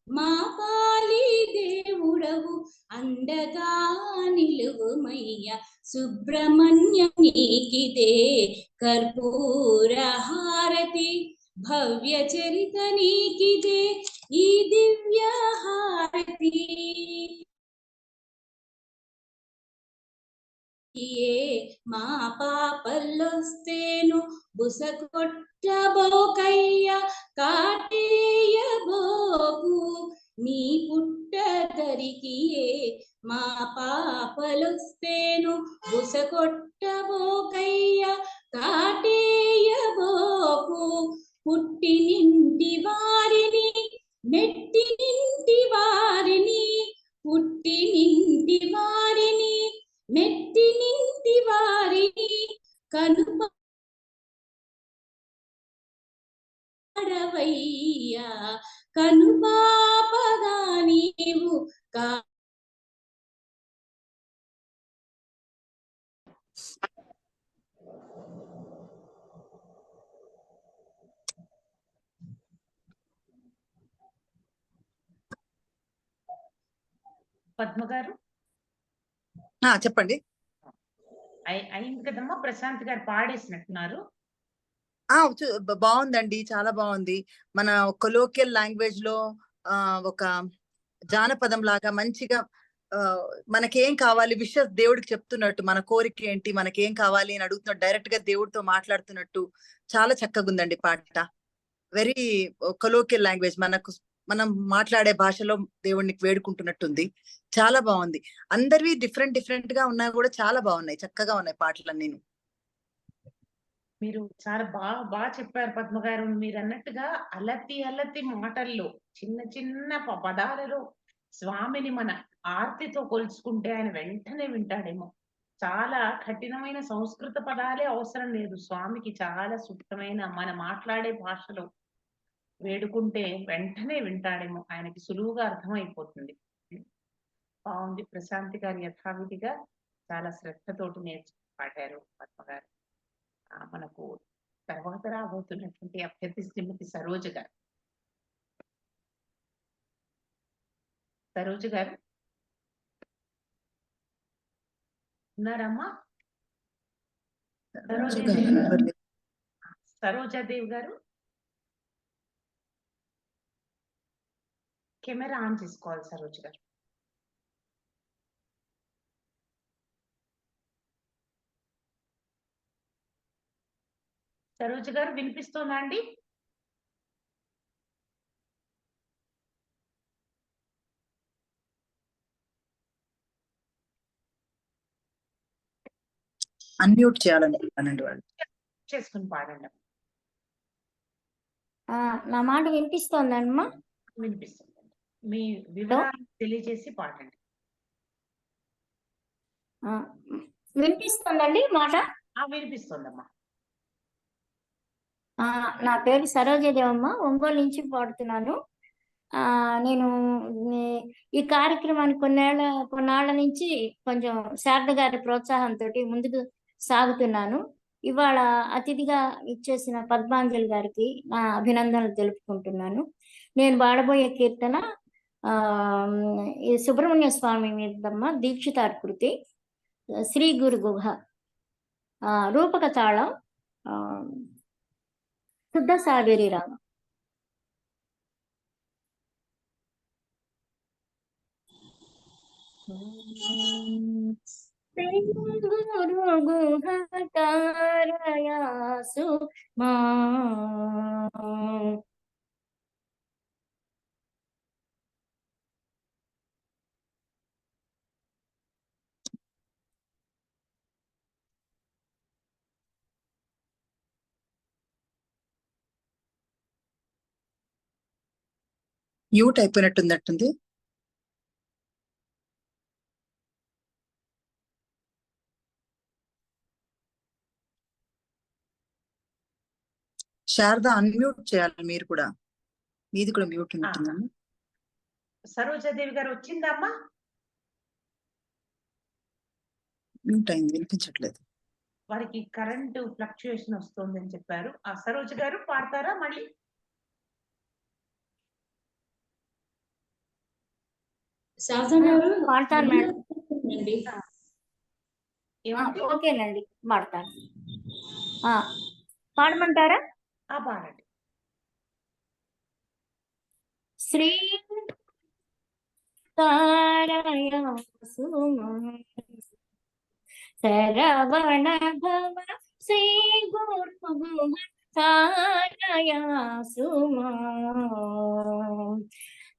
మా పాలి దేవుడవు అండగా నిలువుమయ్య, సుబ్రహ్మణ్యం నీకిదే కర్పూర హారతి, భవ్య చరిత నీకిదే ఈ దివ్య హారతి, మా పాపల్లొస్తేను బుసకొట్టబోకయ్య, కాటేయబోకు నీ పుట్టదరికి, మా పాపలొస్తేను బుసకొట్టబోకయ్య, కాటేయబోకు, పుట్టినింటి వారిని మెట్టినింటి వారిని, పుట్టినింటి వారిని మెట్టినింటి వారిని కనుపాడవయ్యా, కనుపాపగా నీవు పద్మ గారు. చెప్పండి. అయింది కదమ్మా, ప్రశాంత్ గారు పాడేసినట్టున్నారు. బాగుందండి, చాలా బాగుంది. మన కొలోకియల్ లాంగ్వేజ్ లో ఒక జానపదం లాగా మంచిగా మనకేం కావాలి విషయం దేవుడికి చెప్తున్నట్టు, మన కోరిక ఏంటి, మనకేం కావాలి అని అడుగుతున్నట్టు, డైరెక్ట్ గా దేవుడితో మాట్లాడుతున్నట్టు చాలా చక్కగా ఉందండి పాట. వెరీ కొలోకియల్ లాంగ్వేజ్, మనం మాట్లాడే భాషలో దేవుడిని వేడుకుంటున్నట్టుంది. చాలా బాగుంది. అందరివి డిఫరెంట్ డిఫరెంట్ గా ఉన్నా కూడా చాలా బాగున్నాయి, చక్కగా ఉన్నాయి పాటలన్నీ. మీరు చాలా బాగా చెప్పారు పద్మ గారు. మీరు అన్నట్టుగా అలతి మాటల్లో చిన్న చిన్న పదాలలో స్వామిని మన ఆర్తితో కొలుచుకుంటే ఆయన వెంటనే వింటాడేమో. చాలా కఠినమైన సంస్కృత పదాలే అవసరం లేదు. స్వామికి చాలా సుష్టమైన మన మాట్లాడే భాషలో వేడుకుంటే వెంటనే వింటాడేమో. ఆయనకి సులువుగా అర్థమైపోతుంది. బాగుంది. ప్రశాంతి గారు యథావిధిగా చాలా శ్రద్ధతోటి పాడారు పద్మ గారు. మనకు తర్వాత రాబోతున్నటువంటి అభ్యర్థి శ్రీమతి సరోజ గారు. సరోజ గారు ఉన్నారమ్మా? సరోజాదేవి గారు కెమెరా ఆన్ చేసుకోవాలి. సరోజ గారు సరోజ గారు వినిపిస్తోందా అండి? అన్మ్యూట్ చేయాలనుకుంటానండి వాళ్ళు. చేసుకుని పాడండి. నా మాట వినిపిస్తోందమ్మా? వినిపిస్తుందండి. మీ వివరాలు తెలియజేసి పాడండి. వినిపిస్తోందండి మాట? వినిపిస్తోందమ్మా. నా పేరు సరోజదేవమ్మ, ఒంగోలు నుంచి పాడుతున్నాను. నేను ఈ కార్యక్రమాన్ని కొన్నాళ్ళ నుంచి కొంచెం శారద గారి ప్రోత్సాహంతో ముందుకు సాగుతున్నాను. ఇవాళ అతిథిగా ఇచ్చేసిన పద్మాంజలి గారికి నా అభినందనలు తెలుపుకుంటున్నాను. నేను పాడబోయే కీర్తన ఈ సుబ్రహ్మణ్య స్వామి మీదమ్మ దీక్షితాకృతి, శ్రీ గురు గుహ, రూపక తాళం, శుద్ధ సావేరి రాగం. గురు గుహ తారయాసు మా మ్యూట్ అయిపోయినట్టుంది. శారద అన్మ్యూట్ చేయాలి మీరు కూడా. మీది కూడా మ్యూట్ ఉంటుందమ్మా. సరోజాదేవి గారు వచ్చిందమ్మా? మ్యూట్ అయింది, వినిపించట్లేదు. వారికి కరెంటు ఫ్లక్చుయేషన్ వస్తుంది అని చెప్పారు. సరోజ గారు పాడతారా మళ్ళీ? శారద గారు పాడతాను మేడం. అండి ఓకేనండి, పాడతాను. పాడమంటారా? పాడండి. శ్రీ తారయాసు శరవణ భవ శ్రీ గురు గుహ తారయాసు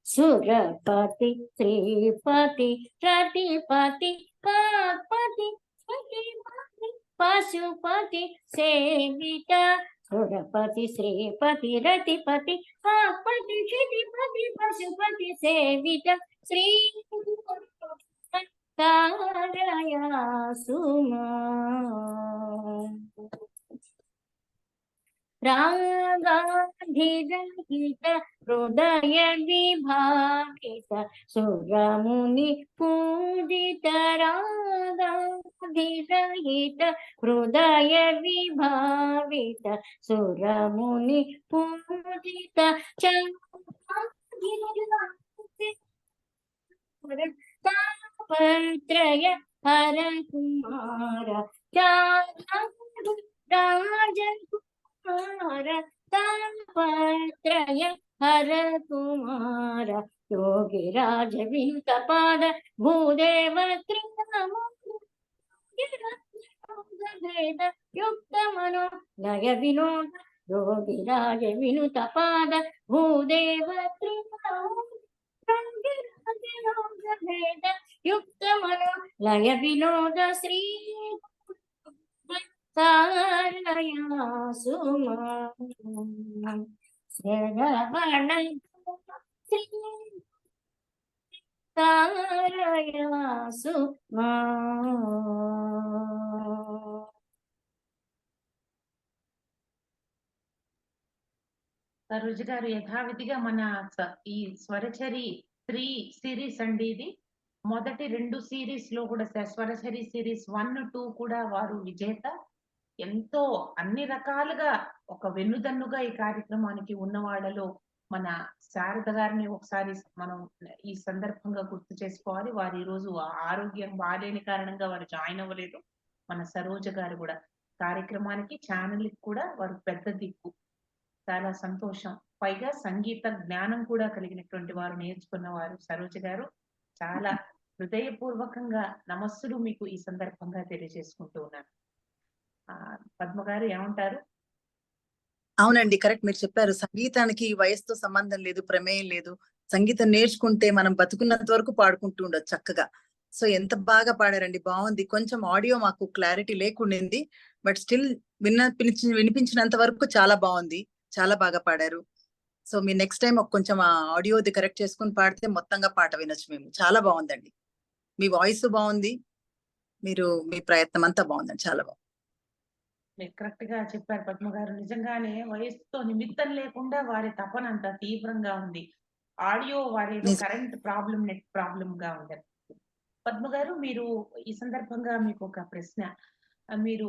సురపతి శ్రీపతి రతిపతి కాపతి పశుపతి సేవిత సురపతి శ్రీపతి రతిపతి కాపతి క్షితిపతి పశుపతి సేవిత శ్రీ తారయాసు రాగాధిరహిత హృదయ విభావిత సురముని పూజిత రాగాధిరహిత హృదయ విభావిత సురముని పూజిత తాపత్రయ హర కుమార తాపత్రయ హర కుమార యోగిరాజ వినుత పాద భూదేవ త్రిభేద యుక్త మనో లయ వినోద యోగిరాజ వినుత పాద భూదేవ భేద యుక్త మనో లయ వినోద శ్రీ తారయాసు శరవణ తారయాసు మా. సరోజ గారు యథావిధిగా మన ఈ స్వరచరి 3 సిరీస్ అండి ఇది. మొదటి 2 సిరీస్ లో కూడా స్వరచరి సిరీస్ 1, 2 కూడా వారు విజేత. ఎంతో అన్ని రకాలుగా ఒక వెన్నుదన్నుగా ఈ కార్యక్రమానికి ఉన్న వాళ్ళలో మన శారద గారిని ఒకసారి మనం ఈ సందర్భంగా గుర్తు చేసుకోవాలి. వారు ఈ రోజు ఆరోగ్యం బాలేని కారణంగా వారు జాయిన్ అవ్వలేదు. మన సరోజ గారు కూడా కార్యక్రమానికి ఛానల్ కూడా వారు పెద్ద దిక్కు. చాలా సంతోషం. పైగా సంగీత జ్ఞానం కూడా కలిగినటువంటి వారు, నేర్చుకున్న వారు సరోజ గారు. చాలా హృదయపూర్వకంగా నమస్సులు మీకు ఈ సందర్భంగా తెలియజేసుకుంటూ ఉన్నాను. పద్మ గారు ఏమంటారు? అవునండి, కరెక్ట్, మీరు చెప్పారు. సంగీతానికి వయసుతో సంబంధం లేదు, ప్రమేయం లేదు. సంగీతం నేర్చుకుంటే మనం బతుకున్నంత వరకు పాడుకుంటూ ఉండొచ్చు చక్కగా. సో ఎంత బాగా పాడారండి, బాగుంది. కొంచెం ఆడియో మాకు క్లారిటీ లేకుండింది, బట్ స్టిల్ వినిపించినంత వరకు చాలా బాగుంది, చాలా బాగా పాడారు. సో మీ నెక్స్ట్ టైం కొంచెం ఆ ఆడియోది కరెక్ట్ చేసుకుని పాడితే మొత్తంగా పాట వినొచ్చు మేము. చాలా బాగుందండి, మీ వాయిస్ బాగుంది, మీరు మీ ప్రయత్నం అంతా బాగుందండి, చాలా బాగుంది. మీరు కరెక్ట్ గా చెప్పారు పద్మ గారు. నిజంగానే వయసుతో నిమిత్తం లేకుండా వారి తపన అంత తీవ్రంగా ఉంది. ఆడియో వారి కరెంట్ ప్రాబ్లం, నెట్ ప్రాబ్లం గా ఉంది. పద్మ గారు, మీరు ఈ సందర్భంగా మీకు ఒక ప్రశ్న. మీరు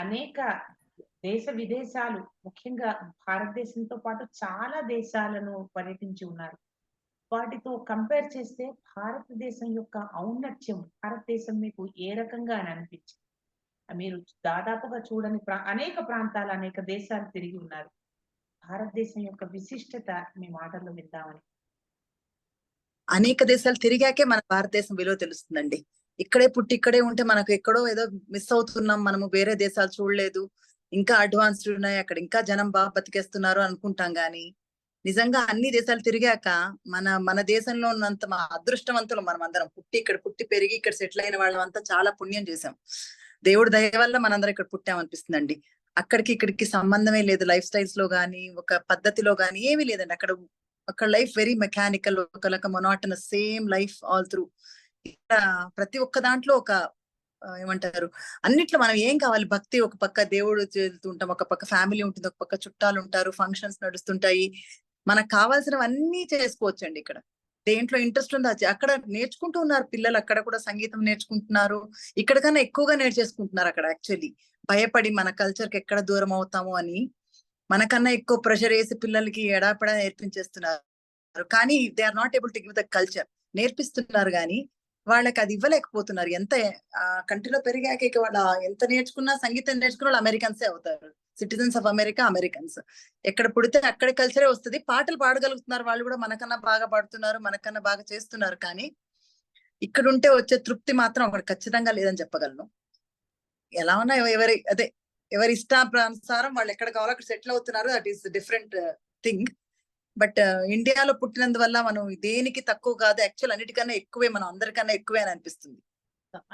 అనేక దేశ విదేశాలు, ముఖ్యంగా భారతదేశంతో పాటు చాలా దేశాలను పర్యటించి ఉన్నారు. వాటితో కంపేర్ చేస్తే భారతదేశం యొక్క ఔన్నత్యం, భారతదేశం మీకు ఏ రకంగా అని అనిపించింది? మీరు దాదాపుగా చూడని అనేక ప్రాంతాలు, అనేక దేశాలు తిరిగి ఉన్నారు. భారతదేశం యొక్క విశిష్టత మీ మాటల్లో విందామని. అనేక దేశాలు తిరిగాకే మన భారతదేశం విలువ తెలుస్తుందండి. ఇక్కడే పుట్టి ఇక్కడే ఉంటే మనకు ఎక్కడో ఏదో మిస్ అవుతున్నాం, మనము వేరే దేశాలు చూడలేదు, ఇంకా అడ్వాన్స్డ్ ఉన్నాయి, అక్కడ ఇంకా జనం బాగా బతికేస్తున్నారు అనుకుంటాం. గాని నిజంగా అన్ని దేశాలు తిరిగాక మన దేశంలో ఉన్నంత మా అదృష్టవంతులు మనం అందరం. పుట్టి పెరిగి ఇక్కడ సెటిల్ అయిన వాళ్ళంతా చాలా పుణ్యం చేశాం. దేవుడి దయ వల్ల మనందరం ఇక్కడ పుట్టామనిపిస్తుందండి. అక్కడికి ఇక్కడికి సంబంధమే లేదు, లైఫ్ స్టైల్స్ లో గానీ ఒక పద్ధతిలో గానీ ఏమీ లేదండి. అక్కడ లైఫ్ వెరీ మెకానికల్, ఒక monotonous same life all through. ఇక్కడ ప్రతి ఒక్క దాంట్లో ఒక ఏమంటారు, అన్నిట్లో మనం ఏం కావాలి, భక్తి ఒక పక్క, దేవుడు చేస్తుంటాం ఒక పక్క, ఫ్యామిలీ ఉంటుంది ఒక పక్క, చుట్టాలు ఉంటారు, ఫంక్షన్స్ నడుస్తుంటాయి, మనకు కావాల్సినవన్నీ చేసుకోవచ్చండి. ఇక్కడ దేంట్లో ఇంట్రెస్ట్ ఉందో అక్కడ నేర్చుకుంటూ ఉన్నారు పిల్లలు. అక్కడ కూడా సంగీతం నేర్చుకుంటున్నారు, ఇక్కడ కన్నా ఎక్కువగా నేర్చేసుకుంటున్నారు అక్కడ. యాక్చువల్లీ భయపడి మన కల్చర్ కి ఎక్కడ దూరం అవుతాము అని మనకన్నా ఎక్కువ ప్రెషర్ వేసి పిల్లలకి ఎడాపెడా నేర్పించేస్తున్నారు. కానీ they are not able to give the culture. నేర్పిస్తున్నారు కానీ వాళ్ళకి అది ఇవ్వలేకపోతున్నారు. ఎంత కంట్రీలో పెరిగాక ఇక వాళ్ళ ఎంత నేర్చుకున్నా, సంగీతం నేర్చుకున్న వాళ్ళు అమెరికన్సే అవుతారు, సిటిజన్స్ ఆఫ్ అమెరికా, అమెరికన్స్. ఎక్కడ పుడితే అక్కడి కల్చరే వస్తుంది. పాటలు పాడగలుగుతున్నారు వాళ్ళు కూడా, మనకన్నా బాగా పాడుతున్నారు, మనకన్నా బాగా చేస్తున్నారు. కానీ ఇక్కడ ఉంటే వచ్చే తృప్తి మాత్రం అక్కడ ఖచ్చితంగా లేదని చెప్పగలను. ఎలా ఉన్నా ఎవరి ఇష్టానుసారం వాళ్ళు ఎక్కడ కావాలో అక్కడ సెటిల్ అవుతున్నారు, that is different thing. But ఇండియాలో పుట్టినందువల్ల మనం దేనికి తక్కువ కాదు, యాక్చువల్ అన్నిటికన్నా ఎక్కువే, మనం అందరికన్నా ఎక్కువే అని అనిపిస్తుంది.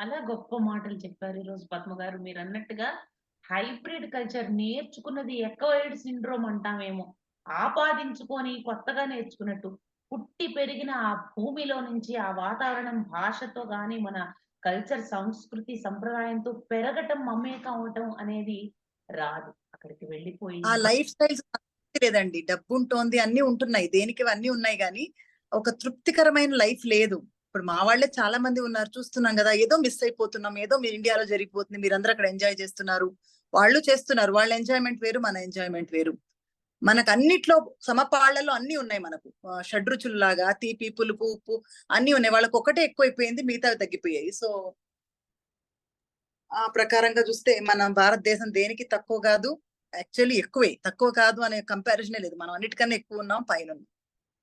అలా గొప్ప మాటలు చెప్పారు ఈ రోజు పద్మ గారు. మీరు అన్నట్టుగా హైబ్రిడ్ కల్చర్, నేర్చుకున్నది ఎక్వైర్డ్ సిండ్రోమ్ అంటామేమో, ఆపాదించుకొని కొత్తగా నేర్చుకున్నట్టు. పుట్టి పెరిగిన ఆ భూమిలో నుంచి, ఆ వాతావరణం, భాషతో గాని, మన కల్చర్, సంస్కృతి, సంప్రదాయంతో పెరగటం, మమేకం అవటం అనేది రాదు. అక్కడికి వెళ్ళిపోయి ఆ లైఫ్ స్టైల్స్ లేదండి. డబ్బు ఉంటుంది, అన్ని ఉంటున్నాయి, దేనికి అన్ని ఉన్నాయి, కానీ ఒక తృప్తికరమైన లైఫ్ లేదు. ఇప్పుడు మా వాళ్ళే చాలా మంది ఉన్నారు, చూస్తున్నాం కదా, ఏదో మిస్ అయిపోతున్నాం, ఏదో మీ ఇండియాలో జరిగిపోతుంది, మీరందరూ అక్కడ ఎంజాయ్ చేస్తున్నారు, వాళ్ళు చేస్తున్నారు, వాళ్ళ ఎంజాయ్మెంట్ వేరు, మన ఎంజాయ్మెంట్ వేరు. మనకు అన్నిట్లో సమపాళ్లలో అన్ని ఉన్నాయి, మనకు షడ్రుచుల్లాగా తీపి, పులుపు, ఉప్పు అన్ని ఉన్నాయి. వాళ్ళకి ఒకటే ఎక్కువైపోయింది, మిగతావి తగ్గిపోయాయి. సో ఆ ప్రకారంగా చూస్తే మన భారతదేశం దేనికి తక్కువ కాదు, యాక్చువల్లీ ఎక్కువే. తక్కువ కాదు అనే కంపారిజనే లేదు, మనం అన్నిటికన్నా ఎక్కువ ఉన్నాం, పైన ఉన్నాం.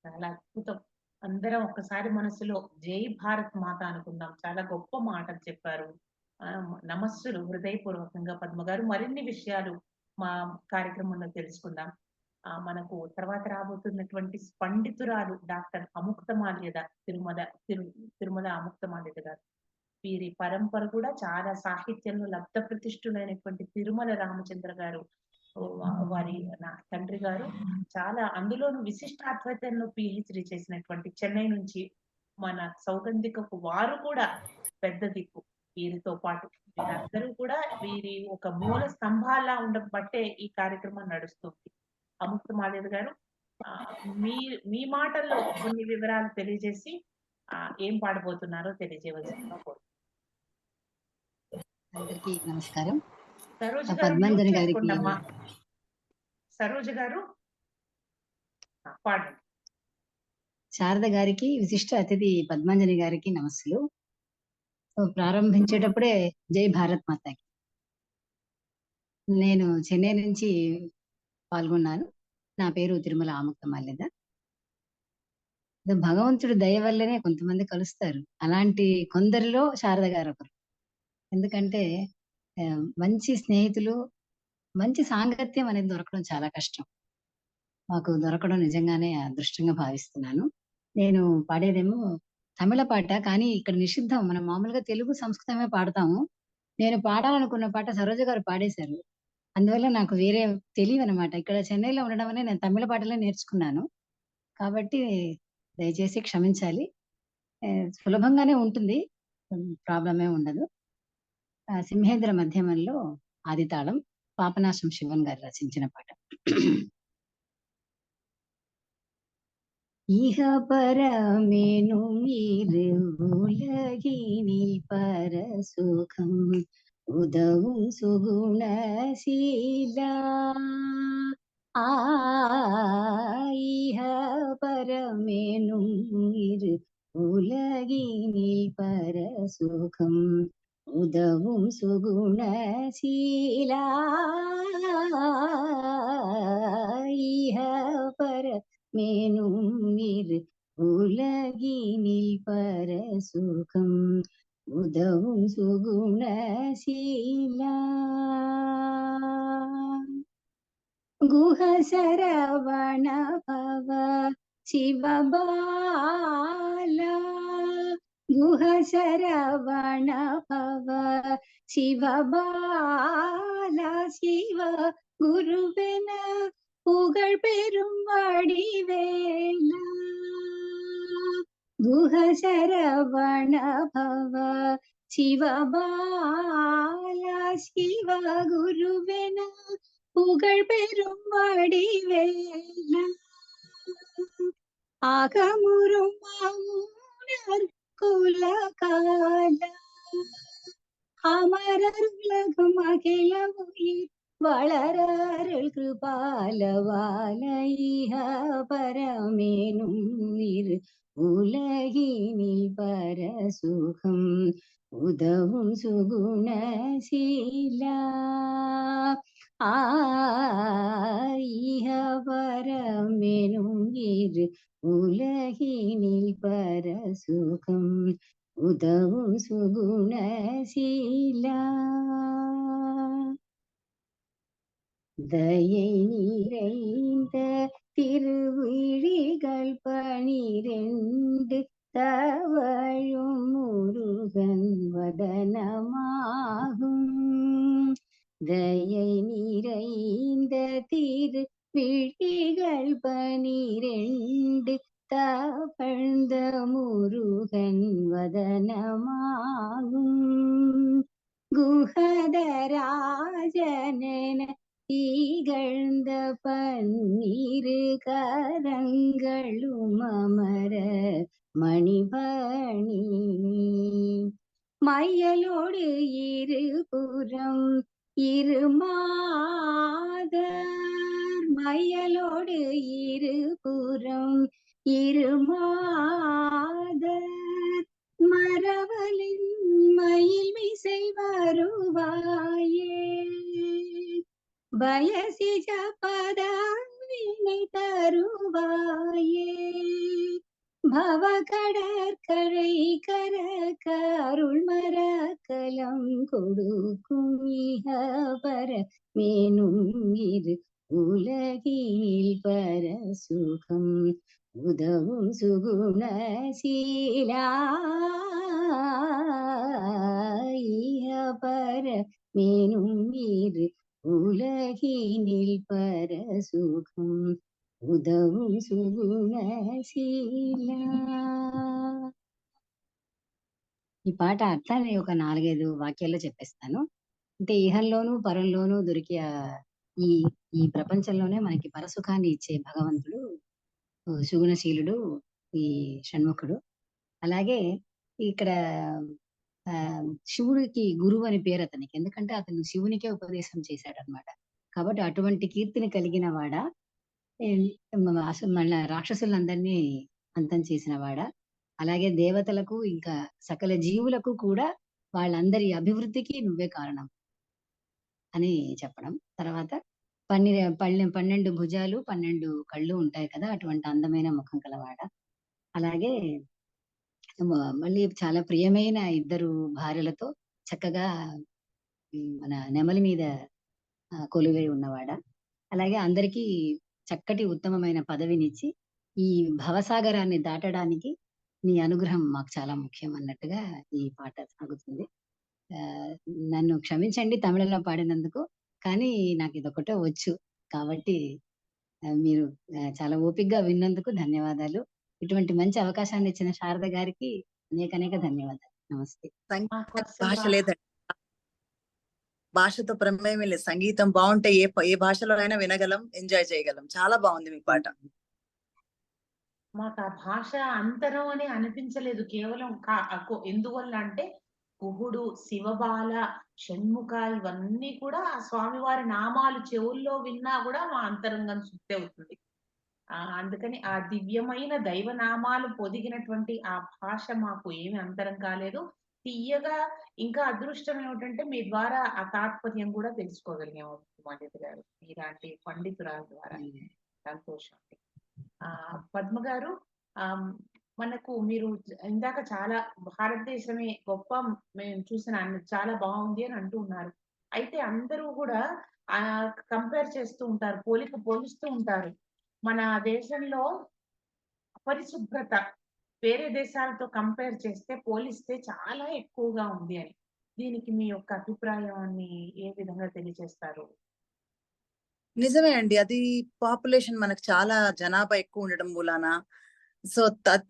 చాలా అద్భుతం. అందరం ఒక్కసారి మనసులో జై భారత్ మాత అనుకుందాం. చాలా గొప్ప మాటలు చెప్పారు. నమస్సులు హృదయపూర్వకంగా పద్మ గారు. మరిన్ని విషయాలు మా కార్యక్రమంలో తెలుసుకుందాం. మనకు తర్వాత రాబోతున్నటువంటి పండితురాలు డాక్టర్ అముక్తమాల్యద, తిరుమల అముక్తమాల్యద గారు. వీరి పరంపర కూడా చాలా సాహిత్యంలో లబ్ధ ప్రతిష్ఠులైనటువంటి తిరుమల రామచంద్ర గారు, వారి నా తండ్రి గారు చాలా అందులోనూ విశిష్టాద్వైతంలో పిహెచ్డి చేసినటువంటి, చెన్నై నుంచి మన సౌగంధికపు వారు కూడా పెద్ద దిక్కు. వీరితో పాటు వీరందరూ కూడా వీరి ఒక మూల స్తంభాలా ఉండబట్టే ఈ కార్యక్రమం నడుస్తుంది. అముక్త మాల్యద గారు, మీ మీ మాటల్లో కొన్ని వివరాలు తెలియజేసి ఏం పాడబోతున్నారో తెలియజేయవలసిందిగా కోరుతున్నాను. అందరికీ నమస్కారం. సరోజ గారు పద్మాంజలి మ్యూట్ గారికి చేసుకోండమ్మా. సరోజ గారు పాడండి. శారద గారికి, విశిష్ట అతిథి పద్మాంజలి గారికి నమస్సులు. ప్రారంభించేటప్పుడే జై భారత్ మాతాకి. నేను చెన్నై నుంచి పాల్గొన్నాను. నా పేరు తిరుమల ఆముక్త మాల్యద. భగవంతుడి దయ వల్లనే కొంతమంది కలుస్తారు. అలాంటి కొందరిలో శారద గారు ఒకరు. ఎందుకంటే మంచి స్నేహితులు, మంచి సాంగత్యం అనేది దొరకడం చాలా కష్టం. మాకు దొరకడం నిజంగానే అదృష్టంగా భావిస్తున్నాను. నేను పాడేదేమో తమిళ పాట, కానీ ఇక్కడ నిషిద్ధం. మనం మామూలుగా తెలుగు, సంస్కృతమే పాడతాము. నేను పాడాలనుకున్న పాట సరోజ గారు పాడేశారు. అందువల్ల నాకు వేరే తెలియవనమాట. ఇక్కడ చెన్నైలో ఉండడం వల్ల నేను తమిళ పాటలే నేర్చుకున్నాను. కాబట్టి దయచేసి క్షమించాలి. సులభంగానే ఉంటుంది, ప్రాబ్లమే ఉండదు. సింహేంద్ర మధ్యమంలో ఆదితాళం, పాపనాశం శివన్ గారు రచించిన పాట. இஹ பரமேனும் இரு உலகினில் பரசுகம் உதவும் சுகுணசீலா. இஹ பரமேனும் இரு உலகினில் பரசுகம் உதவும் சுகுணசீலா. இஹ பர மேனும் இரு உலகினில் பரசுகம் உதவும் சுகுணசீலா. குஹசரவண பவ சிவபாலா. குஹசரவண பவ சிவபாலா. சிவ குருவென புகழ் பெரும் வடிவேலா. குஹசரவண பவ சிவபாலா. சிவ குருவென புகழ் பெரும் வடிவேலா. ஆகமுறும் மௌனர் குலகாலா. அமரர் உலகம் அகில உயிர் வளரருள் கிருபாலவால. இஹ பரமேனும் இரு உலகினில் பரசுகம் உதவும் சுகுணசீலா. இஹ பரமேனும் இரு உலகினில் பரசுகம் உதவும் சுகுணசீலா. தயை நிறைந்த திருவிழிகள் 12 தவழும் முருகன் வதனமாகும். தயை நிறைந்த திருவிழிகள் 12 தவழ்ந்த முருகன் வதனமாகும். குஹதராஜனென திகழ்ந்த பன்னிரு கரங்களும் அமர மணிபணி. மையலோடு இருபுறம் இருமாதர். மையலோடு இருபுறம் இருமாதர். மரவலின் மயில் மிசை வருவாயே. பயசிஜ பதவினை தருவாயே. பவ கடற்கரை கரக்க அருள் மரக்கலம் கொடுக்கும். இஹ பரமேனும் இரு உலகினில் பரசுகம் உதவும் சுகுணசீலா. இஹ பரமேனும் இரு உலகினில் பரசுகம் உதவும் சுகுணசீலா. ఈ పాట అట్లానే ఒక 4, 5 వాక్యాల్లో చెప్పేస్తాను. అంటే ఇహంలోను, పరంలోను దొరికే ఈ ఈ ప్రపంచంలోనే మనకి పరసుఖాన్ని ఇచ్చే భగవంతుడు సుగుణశీలుడు ఈ షణ్ముఖుడు. అలాగే ఇక్కడ శివుడికి గురువు అని పేరు అతనికి. ఎందుకంటే అతను శివునికే ఉపదేశం చేశాడనమాట. కాబట్టి అటువంటి కీర్తిని కలిగిన వాడ, మళ్ళా రాక్షసులందరినీ అంతం చేసిన వాడ, అలాగే దేవతలకు ఇంకా సకల జీవులకు కూడా వాళ్ళందరి అభివృద్ధికి నువ్వే కారణం అని చెప్పడం. తర్వాత 12 భుజాలు 12 కళ్ళు ఉంటాయి కదా, అటువంటి అందమైన ముఖం కలవాడ. అలాగే మళ్ళీ చాలా ప్రియమైన 2 భార్యలతో చక్కగా మన నెమలి మీద కొలువై ఉన్నవాడ. అలాగే అందరికీ చక్కటి ఉత్తమమైన పదవినిచ్చి ఈ భవసాగరాన్ని దాటడానికి నీ అనుగ్రహం మాకు చాలా ముఖ్యం అన్నట్టుగా ఈ పాట సాగుతుంది. నన్ను క్షమించండి తమిళంలో పాడినందుకు, కానీ నాకు ఇదొకటే వచ్చు కాబట్టి మీరు చాలా ఓపికగా విన్నందుకు ధన్యవాదాలు. ఇటువంటి మంచి అవకాశాన్ని ఇచ్చిన శారద గారికి అనేక ధన్యవాదాలు. నమస్తే. భాష లేదండి, భాషతో ప్రమేయం లేదు. సంగీతం బాగుంటే ఏ భాషలో అయినా వినగలం, ఎంజాయ్ చేయగలం. చాలా బాగుంది మీ పాట. మాకు ఆ భాష అంతరం అని అనిపించలేదు. కేవలం ఎందువల్ల అంటే గుహుడు, శివబాల, షణ్ముఖ ఇవన్నీ కూడా ఆ స్వామివారి నామాలు చెవుల్లో విన్నా కూడా మా అంతరంగం శుద్ధి అవుతుంది. అందుకని ఆ దివ్యమైన దైవనామాలు పొదిగినటువంటి ఆ భాష మాకు ఏమి అంతరం కాలేదు. తీయగా ఇంకా అదృష్టం ఏమిటంటే మీ ద్వారా ఆ తాత్పర్యం కూడా తెలుసుకోగలిగాము పండిత్ గారు, ఇలాంటి పండితురాల ద్వారా. సంతోషం. పద్మ గారు, మనకు మీరు ఇందాక చాలా భారతదేశమే గొప్ప, మేము చూసిన చాలా బాగుంది అని అంటూ ఉన్నారు. అయితే అందరూ కూడా కంపేర్ చేస్తూ ఉంటారు, పోలుస్తూ ఉంటారు. మన దేశంలో పరిశుభ్రత వేరే దేశాలతో కంపేర్ చేస్తే, పోలిస్తే చాలా ఎక్కువగా ఉంది అని. దీనికి మీ యొక్క అభిప్రాయాన్ని ఏ విధంగా తెలియజేస్తారు? నిజమే అండి, అది పాపులేషన్ మనకు చాలా జనాభా ఎక్కువ ఉండడం మూలాన సో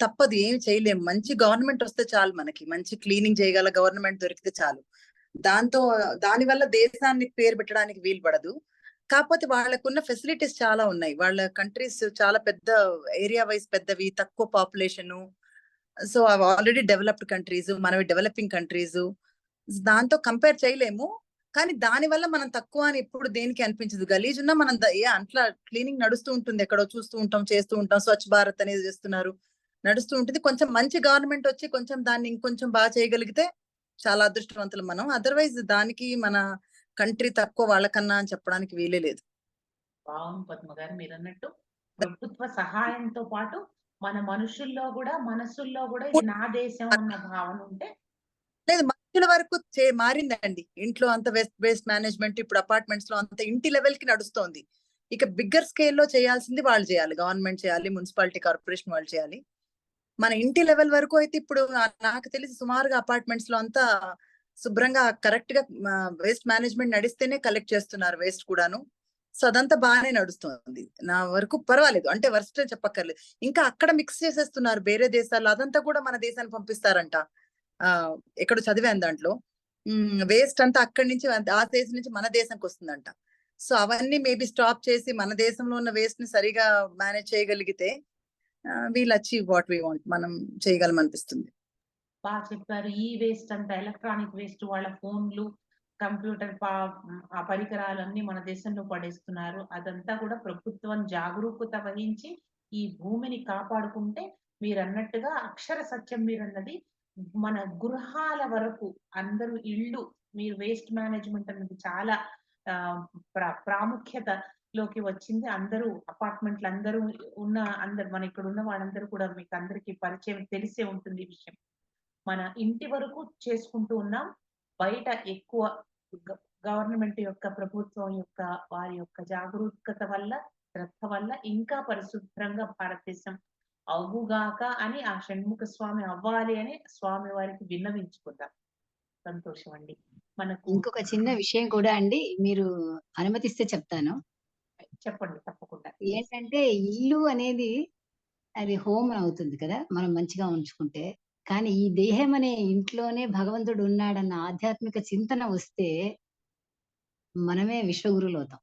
తప్పదు, ఏమి చేయలేము. మంచి గవర్నమెంట్ వస్తే చాలు, మనకి మంచి క్లీనింగ్ చేయగల గవర్నమెంట్ దొరికితే చాలు. దాని వల్ల దేశాన్ని పేరు పెట్టడానికి వీలు పడదు. కాకపోతే వాళ్ళకున్న ఫెసిలిటీస్ చాలా ఉన్నాయి. వాళ్ళ కంట్రీస్ చాలా పెద్ద ఏరియా వైజ్ పెద్దవి, తక్కువ పాపులేషన్. సో అవి ఆల్రెడీ డెవలప్డ్ కంట్రీస్, మనవి డెవలపింగ్ కంట్రీస్. దాంతో కంపేర్ చేయలేము. కానీ దాని వల్ల మనం తక్కువ అని ఎప్పుడు దేనికి అనిపించదు. గలీజ్ ఉన్నా మనం అట్లా క్లీనింగ్ నడుస్తూ ఉంటుంది, ఎక్కడో చూస్తూ ఉంటాం, చేస్తూ ఉంటాం. స్వచ్ఛ భారత్ అనేది చేస్తున్నారు, నడుస్తూ ఉంటుంది. కొంచెం మంచి గవర్నమెంట్ వచ్చి కొంచెం దాన్ని ఇంకొంచెం బాగా చేయగలిగితే చాలా అదృష్టవంతులు మనం. అదర్వైజ్ దానికి మన కంట్రీ తక్కువ వాళ్ళకన్నా అని చెప్పడానికి వీలే లేదు. బాగుంది పద్మ గారు మీరు అన్నట్టు. ప్రభుత్వ సహాయంతో పాటు మన మనుషుల్లో కూడా, మనసుల్లో కూడా ఇది నా దేశం అన్న భావన ఉంటే. లేదు, మనుషుల వరకు మారిందండి. ఇంట్లో అంత వేస్ట్ మేనేజ్మెంట్ ఇప్పుడు అపార్ట్మెంట్స్ లో అంత ఇంటి లెవెల్ కి నడుస్తోంది. ఇక బిగ్గర్ స్కేల్లో చేయాల్సింది వాళ్ళు చేయాలి, గవర్నమెంట్ చేయాలి, మున్సిపాలిటీ కార్పొరేషన్ వాళ్ళు చేయాలి. మన ఇంటి లెవెల్ వరకు అయితే ఇప్పుడు నాకు తెలిసి సుమారుగా అపార్ట్మెంట్స్ లో అంతా శుభ్రంగా కరెక్ట్ గా వేస్ట్ మేనేజ్మెంట్ నడిస్తేనే కలెక్ట్ చేస్తున్నారు వేస్ట్ కూడాను. సో అదంతా బాగానే నడుస్తుంది నా వరకు, పర్వాలేదు. అంటే వర్స్ట్ అని చెప్పక్కర్లేదు. ఇంకా అక్కడ మిక్స్ చేసేస్తున్నారు వేరే దేశాల్లో, అదంతా కూడా మన దేశానికి పంపిస్తారంట. ఎక్కడో చదివాను దాంట్లో. వేస్ట్ అంతా అక్కడి నుంచి ఆ దేశం నుంచి మన దేశానికి వస్తుందంట. సో అవన్నీ మేబీ స్టాప్ చేసి మన దేశంలో ఉన్న వేస్ట్ ని సరిగా మేనేజ్ చేయగలిగితే we'll achieve what we want, మనం చేయగలం అనిపిస్తుంది. బాగా చెప్పారు. ఈ వేస్ట్ అంతా ఎలక్ట్రానిక్ వేస్ట్, వాళ్ళ ఫోన్లు, కంప్యూటర్ ఆ పరికరాలు అన్ని మన దేశంలో పడేస్తున్నారు. అదంతా కూడా ప్రభుత్వం జాగరూకత వహించి ఈ భూమిని కాపాడుకుంటే, మీరు అన్నట్టుగా అక్షర సత్యం మీరన్నది, మన గృహాల వరకు అందరూ ఇళ్ళు, మీరు వేస్ట్ మేనేజ్మెంట్ అన్నది చాలా ప్రాముఖ్యతలోకి వచ్చింది. అందరూ అపార్ట్మెంట్లు అందరూ మన ఇక్కడ ఉన్న వాళ్ళందరూ కూడా మీకు అందరికీ పరిచయం తెలిసే ఉంటుంది ఈ విషయం. మన ఇంటి వరకు చేసుకుంటూ ఉన్నాం. బయట ఎక్కువ గవర్నమెంట్ యొక్క, ప్రభుత్వం యొక్క, వారి యొక్క జాగరూకత వల్ల, శ్రద్ధ వల్ల ఇంకా పరిశుభ్రంగా భారతదేశం అవుగాక అని, ఆ షణ్ముఖ స్వామి అవ్వాలి అని స్వామి వారికి విన్నవించుకుందాం. సంతోషం అండి. మనకు ఇంకొక చిన్న విషయం కూడా అండి, మీరు అనుమతిస్తే చెప్తాను. చెప్పండి, తప్పకుండా. ఏంటంటే ఇల్లు అనేది అది హోమ్ అవుతుంది కదా మనం మంచిగా ఉంచుకుంటే. కానీ ఈ దేహం అనే ఇంట్లోనే భగవంతుడు ఉన్నాడన్న ఆధ్యాత్మిక చింతన వస్తే మనమే విశ్వగురువులు అవుతాం.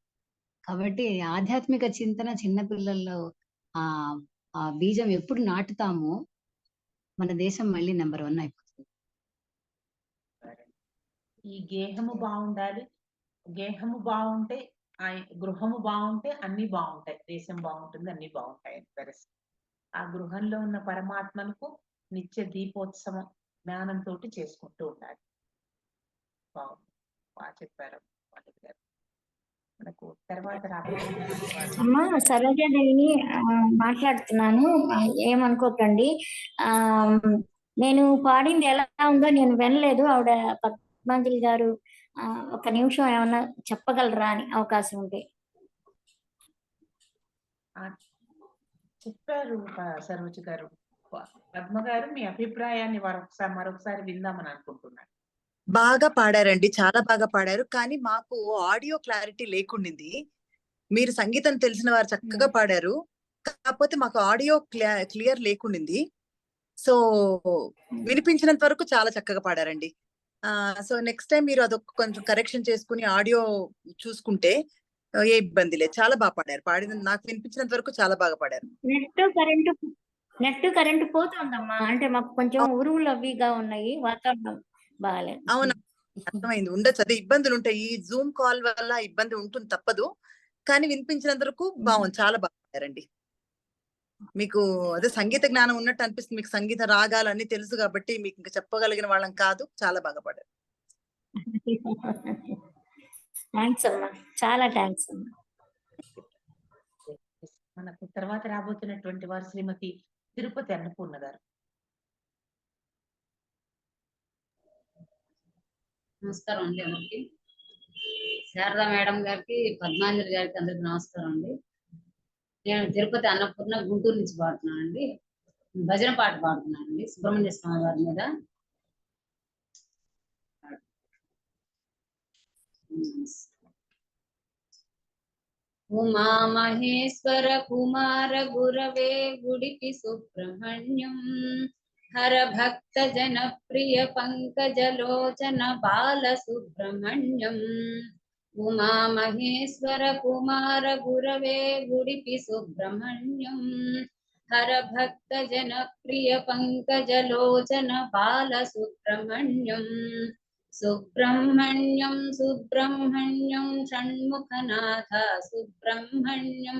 కాబట్టి ఆధ్యాత్మిక చింతన చిన్నపిల్లల్లో ఆ ఆ బీజం ఎప్పుడు నాటుతామో మన దేశం మళ్ళీ నెంబర్ 1 అయిపోతుంది. ఈ గేహము బాగుండాలి. గేహము బాగుంటే గృహము బాగుంటే అన్ని బాగుంటాయి. దేశం బాగుంటుంది, అన్ని బాగుంటాయి. ఆ గృహంలో ఉన్న పరమాత్మకు నిత్య దీపోత్సవం జ్ఞానంతో చేసుకుంటూ ఉండాలి. బాగుంది, బాగా చెప్పారు పండిత్ గారు. మనకు తర్వాత అమ్మా సరోజాదేవిని మాట్లాడుతున్నాను, ఏమనుకోకండి. ఆ నేను పాడింది ఎలా ఉందో నేను వినలేదు. ఆవిడ పద్మాంజలి గారు ఒక నిమిషం ఏమన్నా చెప్పగలరా అని అవకాశం ఉంటే. చెప్పారు సరోజ గారు. పద్మ గారు మీ అభిప్రాయాన్ని మరొకసారి విందామని అనుకుంటున్నాను. బాగా పాడారండి, చాలా బాగా పాడారు. కానీ మాకు ఆడియో క్లారిటీ లేకుండింది. మీరు సంగీతం తెలిసిన వారు చక్కగా పాడారు, కాకపోతే మాకు ఆడియో క్లియర్ లేకుండింది. సో వినిపించినంత వరకు చాలా చక్కగా పాడారండి. సో నెక్స్ట్ టైం మీరు అదొక కొంచెం కరెక్షన్ చేసుకుని ఆడియో చూసుకుంటే ఏ ఇబ్బంది లేదు. చాలా బాగా పాడారు. నాకు వినిపించినంత వరకు చాలా బాగా పాడారు. నెట్ కరెంట్ పోతుందమ్మా. అంటే మాకు కొంచెం ఉరువులు అవిగా ఉన్నాయి, వాతావరణం బాగాలేదు. అవునా, అర్థమైంది. ఉండొచ్చు, అదే ఇబ్బందులు ఉంటాయి. ఈ జూమ్ కాల్ వల్ల ఇబ్బంది ఉంటుంది, తప్పదు. కానీ వినిపించినంత వరకు బాగుంది, చాలా బాగా పాడారండి. మీకు అదే సంగీత జ్ఞానం ఉన్నట్టు అనిపిస్తుంది. మీకు సంగీత రాగాలు అన్ని తెలుసు కాబట్టి మీకు ఇంకా చెప్పగలిగిన వాళ్ళం కాదు. చాలా బాగా పాడారు. థ్యాంక్స్ అమ్మా, చాలా థ్యాంక్స్ అమ్మా. మనకు తర్వాత రాబోతున్నటువంటి వారు శ్రీమతి తిరుపతి అన్నపూర్ణ గారు. నమస్కారం అండి అందరికి. శారదా మేడం గారికి, పద్మాంజలి గారికి అందరికి నమస్కారం అండి. నేను తిరుపతి అన్నపూర్ణ గుంటూరు నుంచి పాడుతున్నాను అండి. భజన పాట పాడుతున్నాను అండి సుబ్రహ్మణ్య స్వామి వారి మీద. ఉమా మహేశ్వర కుమార గురవే గుడికి సుబ్రహ్మణ్యం, హర భక్త జన ప్రియ పంకజలోచన బాల సుబ్రహ్మణ్యం. ఉమా మహేశ్వర కుమార గురవే గుడికి సుబ్రహ్మణ్యం, హర భక్త జన ప్రియ పంకజలోచన బాల సుబ్రహ్మణ్యం. సుబ్రహ్మణ్యం సుబ్రహ్మణ్యం షణ్ముఖనాథ సుబ్రహ్మణ్యం,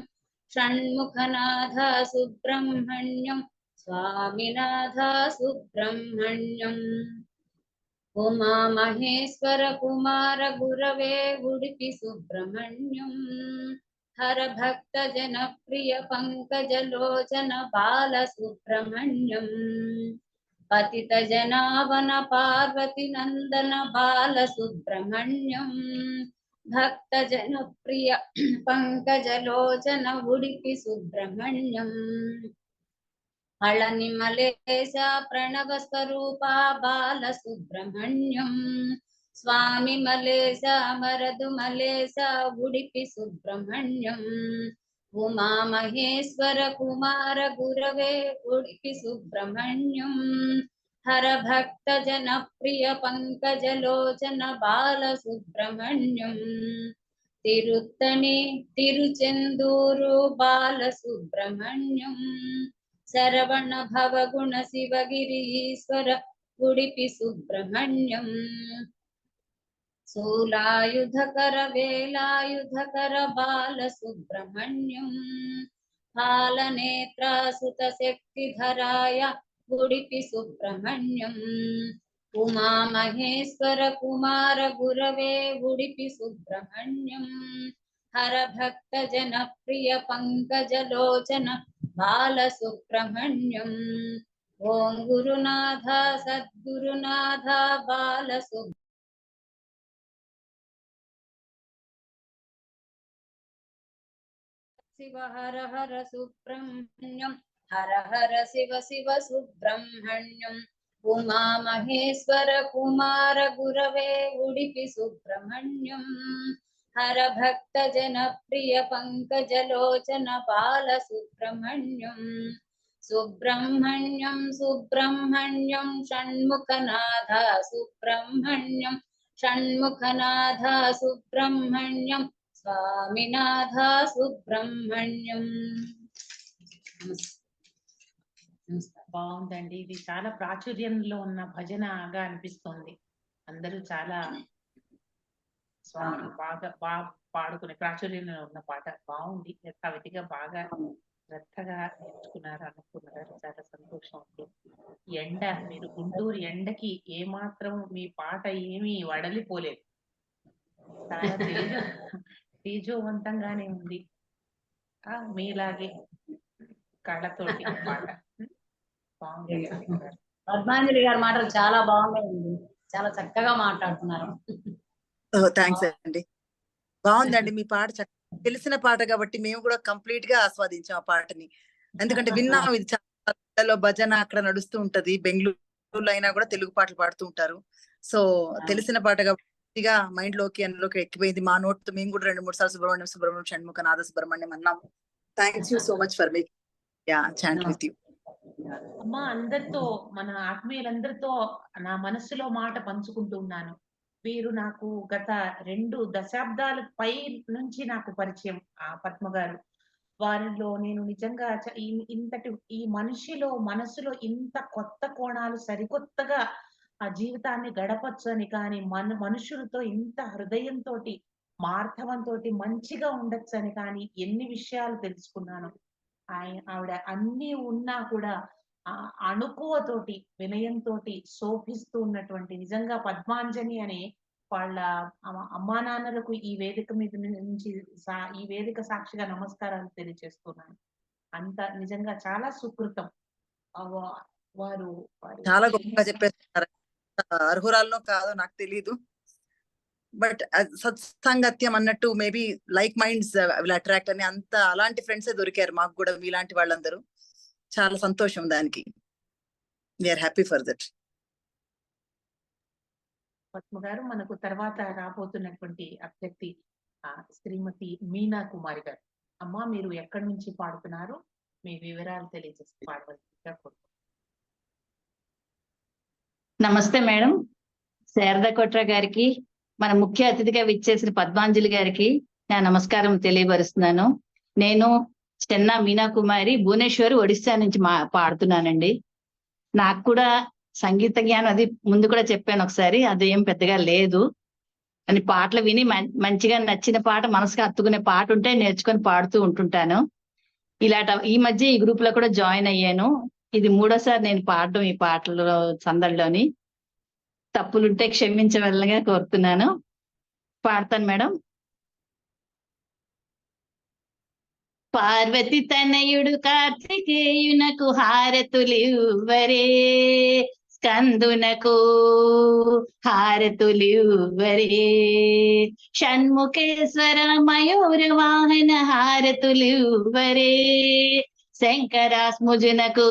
షణ్ముఖనాథ సుబ్రహ్మణ్యం, స్వామినాథ సుబ్రహ్మణ్యం. ఉమా మహేశ్వర కుమార గురవే ఉడిపి సుబ్రహ్మణ్యం, హర భక్త జన ప్రియ పంకజలోచన బాల సుబ్రహ్మణ్యం. పతిత జనావన పార్వతి నందన బాల సుబ్రహ్మణ్యం, భక్త జన ప్రియ పంకజలోచన ఉడిపి సుబ్రహ్మణ్యం. అళని మలేశ ప్రణవ స్వరూప బాల సుబ్రహ్మణ్యం, స్వామి మలేశ మరదు మలేశ ఉడిపి సుబ్రహ్మణ్యం. ఉమా మహేశ్వర కుమార గురవే ఉడిపి సుబ్రహ్మణ్యం, హర భక్త జన ప్రియ పంకజలోచన బాల సుబ్రహ్మణ్యం. తిరుత్తణి తిరుచెందూరు బాల సుబ్రహ్మణ్యం, శరవణ భవగుణ శివగిరి ఈశ్వర ఉడిపి సుబ్రహ్మణ్యం. శూలాయుధకర వేలాయుధకర బాల సుబ్రహ్మణ్యం, పాలనేత్రాసుత శక్తిధరాయ ఉడిపి సుబ్రహ్మణ్యం. ఉమా మహేశ్వర కుమార గురవే ఉడిపి సుబ్రహ్మణ్యం, హర భక్త జన ప్రియ పంకజలోచన బాల సుబ్రహ్మణ్యం. ఓం గురునాథ సద్గురునాథ బాల శివ హర హర సుబ్రహ్మణ్యం, హర హర శివ శివ సుబ్రహ్మణ్యం. ఉమా మహేశ్వర కుమార గురవే ఉడిపి సుబ్రహ్మణ్యం, హర భక్త జన ప్రియ పంకజలోచన బాల సుబ్రహ్మణ్యం. సుబ్రహ్మణ్యం సుబ్రహ్మణ్యం షణ్ముఖనాథ సుబ్రహ్మణ్యం షణ్ముఖనాథ సుబ్రహ్మణ్యం స్వామినాథ సుబ్రహ్మణ్యం. బాగుందండి. ఇది చాలా ప్రాచుర్యంలో ఉన్న భజనగా అనిపిస్తోంది. అందరూ చాలా స్వామి బాగా పాడుకునే ప్రాచుర్యంలో ఉన్న పాట బాగుంది. యథావిధిగా బాగా శ్రద్ధగా నేర్చుకున్నారు అనుకున్నారు. చాలా సంతోషం. ఎండ, మీరు గుంటూరు ఎండకి ఏమాత్రం మీ పాట ఏమీ వడలిపోలేదు. చాలా తేజోవంతంగానే ఉంది. మీలాగే కళతోటి పాట బాగుంది. పద్మాంజలి గారి మాటలు చాలా బాగున్నాయండి. చాలా చక్కగా మాట్లాడుతున్నారు. థ్యాంక్స్ అండి. బాగుందండి మీ పాట. తెలిసిన పాట కాబట్టి మేము కూడా కంప్లీట్ గా ఆస్వాదించాం ఆ పాటని. ఎందుకంటే విన్నాం, ఇది చాలా భజన అక్కడ నడుస్తూ ఉంటది. బెంగళూరులో అయినా కూడా తెలుగు పాటలు పాడుతూ ఉంటారు. సో తెలిసిన పాట కాబట్టి మైండ్ లోకి అందులోకి ఎక్కిపోయింది. మా నోట్ మేము కూడా 2-3 సార్లు సుబ్రహ్మణ్యం సుబ్రహ్మణ్యం షణ్ముఖ నాథ సుబ్రహ్మణ్యం అన్నాం. Thank you so much for me chant with you. అమ్మా, అందరితో, మన ఆత్మీయులందరితో నా మనస్సులో మాట పంచుకుంటున్నాను. వీరు నాకు గత 2 దశాబ్దాల పై నుంచి నాకు పరిచయం. పద్మ గారు వారిలో నేను నిజంగా ఇంతటి ఈ మనిషిలో మనసులో ఇంత కొత్త కోణాలు సరికొత్తగా ఆ జీవితాన్ని గడపచ్చు అని, కానీ మనుషులతో ఇంత హృదయంతో మార్ధవంతో మంచిగా ఉండొచ్చు అని కానీ ఎన్ని విషయాలు తెలుసుకున్నాను. ఆవిడ అన్ని ఉన్నా కూడా అణుకువతోటి వినయంతోటి శోభిస్తూ ఉన్నటువంటి నిజంగా పద్మాంజలి అనే వాళ్ళ అమ్మా నాన్నలకు ఈ వేదిక మీద నుంచి ఈ వేదిక సాక్షిగా నమస్కారాలు తెలియజేస్తున్నాను. అంత నిజంగా చాలా సుకృతం. వారు చాలా గొప్పగా చెప్పేస్తున్నారు. అర్హురాల్లో కాదో నాకు తెలీదు, బట్ సత్సంగత్యం అన్నట్టు maybe like minds will attract అని అంత అలాంటి ఫ్రెండ్సే దొరికారు మాకు కూడా మీలాంటి వాళ్ళందరూ. చాలా సంతోషం దానికి. We are happy for that. Padma garu, మనకు తర్వాత రాబోతున్నటువంటి అభ్యర్థి శ్రీమతి మీనా కుమారి గారు. అమ్మా, మీరు ఎక్కడి నుంచి పాడుతున్నారు? మీ వివరాలు తెలియజేసి పాడవలసిందిగా కోరుతున్నాను. నమస్తే మేడం. శారదా కొట్రా గారికి, మన ముఖ్య అతిథిగా విచ్చేసిన పద్మాంజలి గారికి నా నమస్కారం తెలియపరుస్తున్నాను. నేను చెన్నా మీనా కుమారి, భువనేశ్వర్, ఒడిస్సా నుంచి పాడుతున్నానండి. నాకు కూడా సంగీత జ్ఞానం అది ముందు కూడా చెప్పాను ఒకసారి, అదేం పెద్దగా లేదు అని. పాటలు విని మంచిగా నచ్చిన పాట, మనసుకు హత్తుకునే పాట ఉంటే నేర్చుకొని పాడుతూ ఉంటుంటాను. ఈ మధ్య ఈ గ్రూప్ లో కూడా జాయిన్ అయ్యాను. ఇది 3వసారి నేను పాడడం ఈ పాటలో సందడిలోని. తప్పులుంటే క్షమించవలగా కోరుతున్నాను. పాడతాను మేడం. పార్వతి తనయుడు కార్తికేయునకు హారతులివ్వరే, స్కందునకు హారతులివ్వరే, షణ్ముఖేశ్వర మయూర వాహన హారతులివ్వరే, శంకరాస్ముజునకు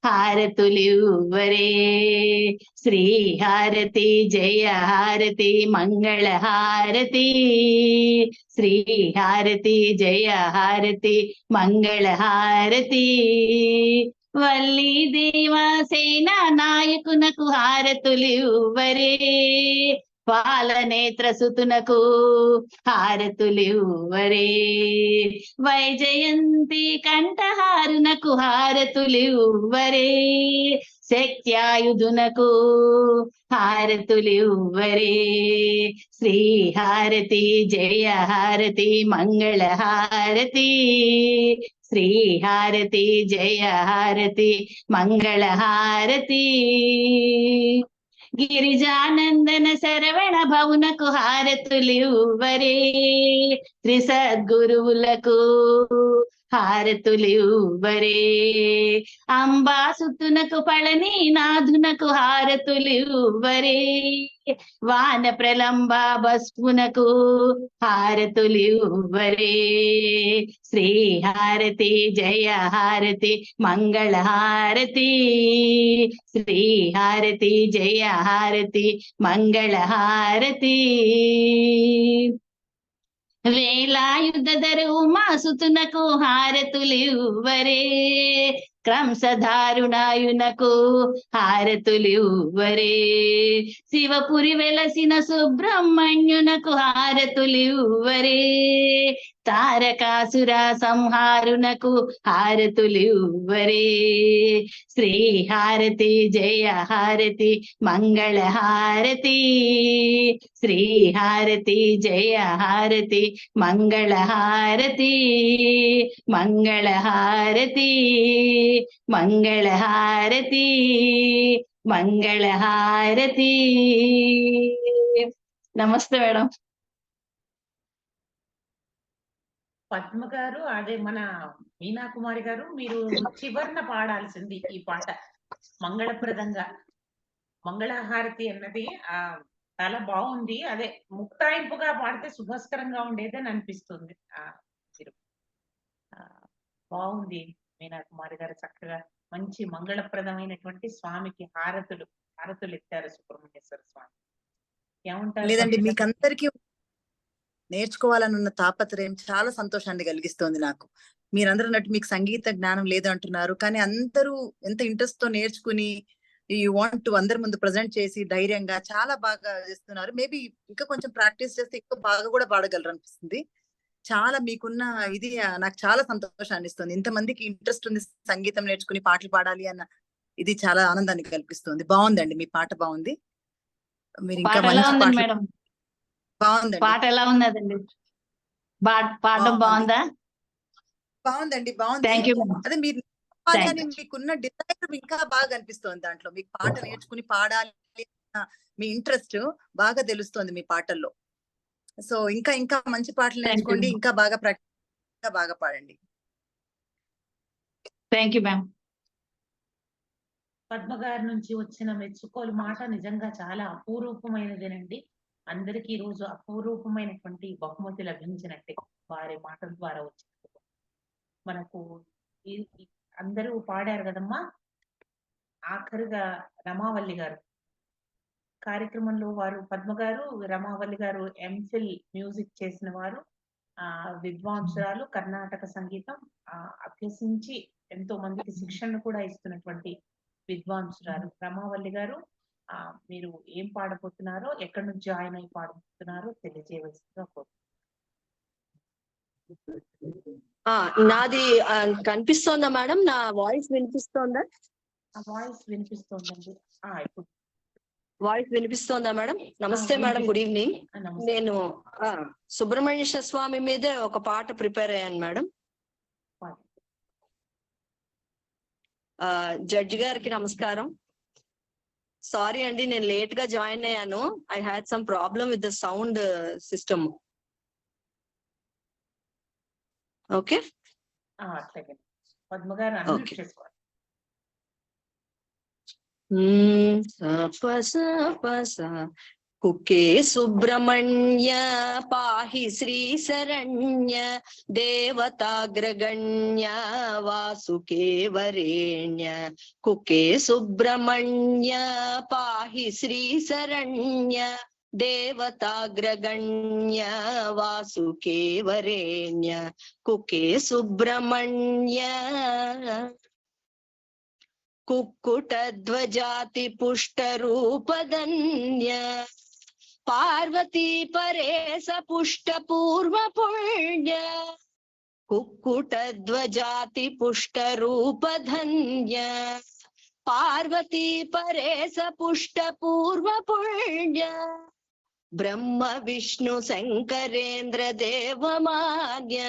హారతులివ్వరే, శ్రీ హారతి జయ హారతి మంగళ హారతి, శ్రీ హారతి జయ హారతి మంగళ హారతి, వల్లి దేవసేన నాయకునకు హారతులివ్వరే, పాలనేత్ర సుతునకు హారతులివ్వరే, వైజయంతి కంఠహారునకు హారతులివ్వరే, శక్త్యాయుధునకు హారతులివ్వరే, శ్రీ హారతి జయ హారతి మంగళ హారతి, శ్రీ హారతి జయ హారతి మంగళ హారతి, గిరిజానందన శరవణ భవునకు హారతులివ్వరే, త్రిసద్గురువులకు హారతులివ్వరే, అంబాసుతునకు పళని నాథునకు హారతులివ్వరే, వాన ప్రలంబ భస్మునకు హారతులివ్వరే, శ్రీ హారతి జయ హారతి మంగళ హారతి, శ్రీ హారతి జయ హారతి మంగళ హారతి, వేలాయుధ ధరు మాసుతునకు హారతులివ్వరే, క్రంసధారుణాయునకు హారతులివ్వరే. శివపురి వెలసిన సుబ్రహ్మణ్యునకు హారతులివ్వరే. తారకాసుర సంహారునకు హారతులివ్వరే. శ్రీ హారతి జయ హారతి మంగళ హారతి. శ్రీ హారతి జయ హారతి మంగళ హారతి. మంగళ హారతి మంగళ హారతి మంగళ హారతి. నమస్తే మేడం. పద్మ గారు, అదే మన మీనా కుమారి గారు, మీరు చివర్న పాడాల్సింది ఈ పాట మంగళప్రదంగా. మంగళహారతి అన్నది చాలా బాగుంది. అదే ముక్తాయింపుగా పాడితే శుభస్కరంగా ఉండేదని అనిపిస్తుంది. మీరు బాగుంది మీనా కుమారి గారు, చక్కగా మంచి మంగళప్రదమైనటువంటి స్వామికి హారతులు ఎత్తారు సుబ్రహ్మణ్యేశ్వర స్వామి. ఏమంటారు? లేదండి, మీకందరికీ నేర్చుకోవాలని ఉన్న తాపత్రయం చాలా సంతోషాన్ని కలిగిస్తోంది నాకు. మీరందరూ అన్నట్టు మీకు సంగీత జ్ఞానం లేదు అంటున్నారు, కానీ అందరూ ఎంత ఇంట్రెస్ట్ తో నేర్చుకుని యూ వాంట్ టు అందరి ముందు ప్రజెంట్ చేసి ధైర్యంగా చాలా బాగా చేస్తున్నారు. మేబీ ఇంకా కొంచెం ప్రాక్టీస్ చేస్తే ఇంకా బాగా కూడా పాడగలరు అనిపిస్తుంది. చాలా మీకున్న ఇది నాకు చాలా సంతోషాన్ని ఇస్తుంది. ఇంతమందికి ఇంట్రెస్ట్ ఉంది సంగీతం నేర్చుకుని పాటలు పాడాలి అన్న ఇది చాలా ఆనందాన్ని కల్పిస్తుంది. బాగుందండి, మీ పాట బాగుంది. మీరు ఇంకా పాట ఎలా మంచి ఉందండి పాటలు మేడం? బాగుందండి. పాట ఎలా ఉన్నదండి? పాడడం బాగుందా? బాగుందండి, బాగుంది. Thank you madam. అదే మీరు అని మీకున్న డిజైర్ ఇంకా బాగా అనిపిస్తోంది. దాంట్లో మీకు పాట నేర్చుకుని పాడాలి మీ ఇంట్రెస్ట్ బాగా తెలుస్తోంది మీ పాటల్లో. సో ఇంకా ఇంకా మంచి పాటలు నేర్చుకోండి, ఇంకా బాగా ప్రాక్టీస్ బాగా పాడండి. Thank you ma'am. పద్మ గారి నుంచి వచ్చిన మెచ్చుకోలు మాట నిజంగా చాలా అపూరూపమైనదేనండి. అందరికీ ఈ రోజు అపూరూపమైనటువంటి బహుమతి లభించినట్టే వారి మాటల ద్వారా వచ్చినట్టు. మనకు అందరూ పాడారు కదమ్మా. ఆఖరిగా రమావల్లి గారు కార్యక్రమంలో వారు, పద్మ గారు, రమావల్లి గారు ఎంఫిల్ మ్యూజిక్ చేసిన వారు, విద్వాంసురాలు, కర్ణాటక సంగీతం అభ్యసించి ఎంతో మందికి శిక్షణ కూడా ఇస్తున్నటువంటి విద్వాంసురాలు రమావల్లి గారు. మీరు ఏం పాడబోతున్నారో, ఎక్కడి నుంచి జాయిన్ అయి పాడబోతున్నారో తెలియజేయవలసిందిగా కోరుతున్నాను. నాది కనిపిస్తోందా మేడం? నా వాయిస్ వినిపిస్తోందా? వాయిస్ వినిపిస్తోందండి. ఇప్పుడు వాయిస్ వినిపిస్తోందా మేడం? నమస్తే మేడం, గుడ్ ఈవినింగ్. నేను సుబ్రహ్మణ్యేశ్వర స్వామి మీదే ఒక పాట ప్రిపేర్ అయ్యాను మేడం. జడ్జి గారికి నమస్కారం. సారీ అండి, నేను లేట్ గా జాయిన్ అయ్యాను. I had some problem with the sound system. Okay, Padma గారు అన్మ్యూట్ చేసుకోండి. కుకే సుబ్రహ్మణ్య పాహి శ్రీ శరణ్య దేవతాగ్రగణ్య వాసుకే వరేణ్య. కుకే సుబ్రహ్మణ్య పాహి శ్రీ శరణ్య దేవతాగ్రగణ్య వాసుకే వరేణ్య. కుకే సుబ్రహ్మణ్య కుక్కుటధ్వజాతి పుష్టరూపధన్య పార్వతీ పరేశ పుష్ట పూర్వ పుణ్య. కుక్కుటధ్వజాతి పుష్టరూపధన్య పార్వతీ పరేశ పుష్ట పూర్వ పుణ్య. బ్రహ్మ విష్ణు శంకరేంద్ర దేవమాన్య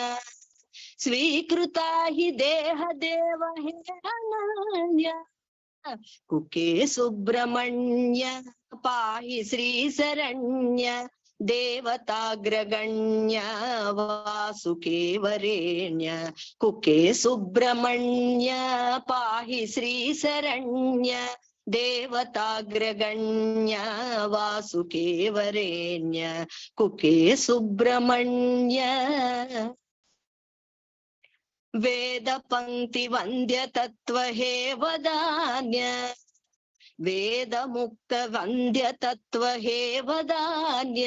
స్వీకృతా హి దేహ దేవ హే అనన్య. కుకే సుబ్రహ్మణ్య పాహి శ్రీ శరణ్య దేవతాగ్రగణ్య వాసుకే వరేణ్య. కుకే సుబ్రహ్మణ్య పాహి శ్రీ శరణ్య దేవతాగ్రగణ్య వాసుకే వరేణ్య. కుకే సుబ్రహ్మణ్య వేద పంక్తి వంద్య తత్వ హే వదాన్య వేద ముక్త వంద్య తత్వ హే వదాన్య.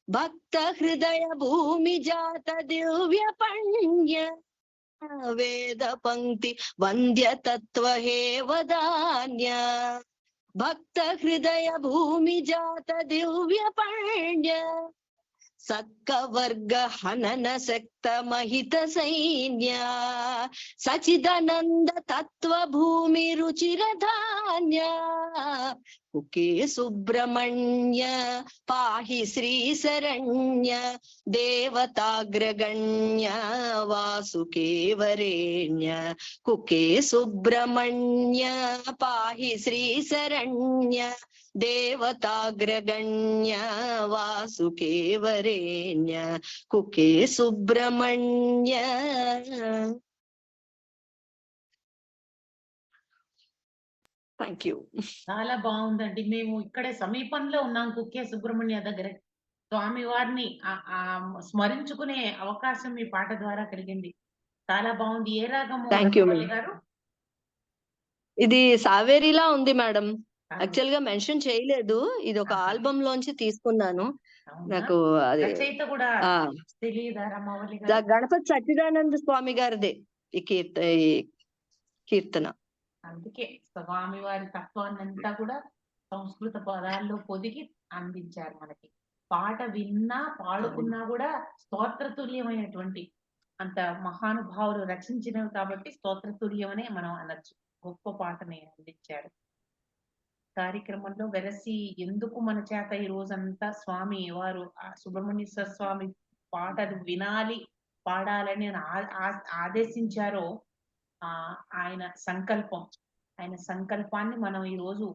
భక్త హృదయ భూమి జాత దివ్య పణ్య వేద పంక్తి వంద్య తత్వ హే వదాన్య భక్త హృదయ భూమి జాత దివ్య పణ్య సత్కవర్గ హనన శక్త మహిత సైన్య సచిదానంద తత్వ భూమి రుచిర ధాన్య కుకే సుబ్రహ్మణ్య పాహి శ్రీ శరణ్య దేవతాగ్రగణ్య వాసుకేవరేణ్య కుకే సుబ్రహ్మణ్య పాహి శ్రీ శరణ్య దేవతాగ్రగణ్య వాసుకేవరేణ్య కుకే సుబ్రహ్మణ్య. Thank you. చాలా బాగుందండి. మేము ఇక్కడే సమీపంలో ఉన్నాం కుక్కే సుబ్రహ్మణ్య దగ్గర. స్వామి వారిని స్మరించుకునే అవకాశం మీ పాట ద్వారా కలిగింది. చాలా బాగుంది. ఏ రాగము గారు? ఇది సావేరిలా ఉంది మేడం. యాక్చువల్ గా మెన్షన్ చేయలేదు. ఇది ఒక ఆల్బమ్ లోంచి తీసుకున్నాను. నాకు అది గణపతి సచ్చిదానంద స్వామి గారిదే ఈ కీర్తన. అందుకే స్వామి వారి తత్వాన్ని అంతా కూడా సంస్కృత పదాల్లో పొదిగి అందించారు మనకి. పాట విన్నా పాడుకున్నా కూడా స్తోత్రతుల్యమైనటువంటి అంత మహానుభావులు రచించినవి కాబట్టి స్తోత్రతుల్యమనే మనం అనొచ్చు. గొప్ప పాటని అందించారు. కార్యక్రమంలో వెరసి ఎందుకు మన చేత ఈ రోజంతా స్వామి వారు సుబ్రహ్మణ్యేశ్వర స్వామి పాటలు వినాలి పాడాలని ఆదేశించారో ఆయన సంకల్పాన్ని మనం ఈ రోజు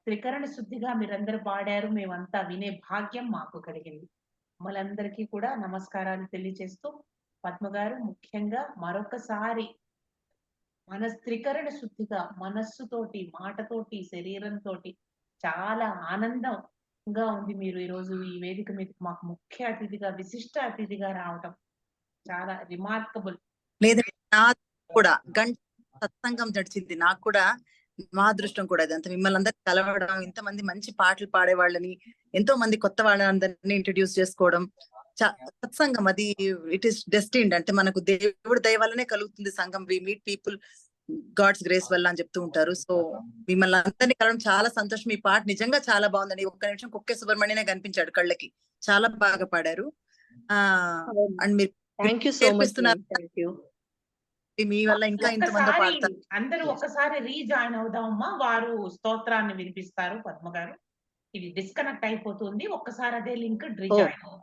త్రికరణ శుద్ధిగా మీరందరూ పాడారు. మేమంతా వినే భాగ్యం మాకు కలిగింది. మనందరికీ కూడా నమస్కారాలు తెలియజేస్తూ పద్మ గారు ముఖ్యంగా మరొకసారి మన త్రికరణ శుద్ధిగా మనస్సుతోటి మాటతోటి శరీరంతో చాలా ఆనందంగా ఉంది మీరు ఈరోజు ఈ వేదిక మీద మాకు ముఖ్య అతిథిగా విశిష్ట అతిథిగా రావటం చాలా రిమార్కబుల్. లేదండి, కూడా గంట సత్సంగం నడిచింది. నాకు కూడా మా అదృష్టం కూడా ఇదంతా మిమ్మల్ని అందరికి కలవడం, ఇంతమంది మంచి పాటలు పాడే వాళ్ళని, ఎంతో మంది కొత్త వాళ్ళందరినీ ఇంట్రడ్యూస్ చేసుకోవడం, సత్సంగం అది ఇట్ ఈస్ డెస్టిన్డ్. అంటే మనకు దేవుడి దయ వల్లనే కలుగుతుంది సంఘం. We meet people god's grace వల్ల అని చెప్తూ ఉంటారు. సో మిమ్మల్ని అందరినీ కలవడం చాలా సంతోషం. ఈ పాట నిజంగా చాలా బాగుందండి. ఒక్క నిమిషం కుక్కే సుబ్రహ్మణ్యనే కనిపించాడు కళ్ళకి. చాలా బాగా పాడారు. అండ్ మీరు మీ వల్ల ఇంకా ఇంతమంది పాడతారు. అందరూ ఒకసారి రీజాయిన్ అవుదామమ్మా. వారు స్తోత్రాన్ని వినిపిస్తారు పద్మ గారు. ఇది డిస్కనెక్ట్ అయిపోతుంది. ఒక్కసారి అదే లింక్ రీజాయిన్ అవుదాం.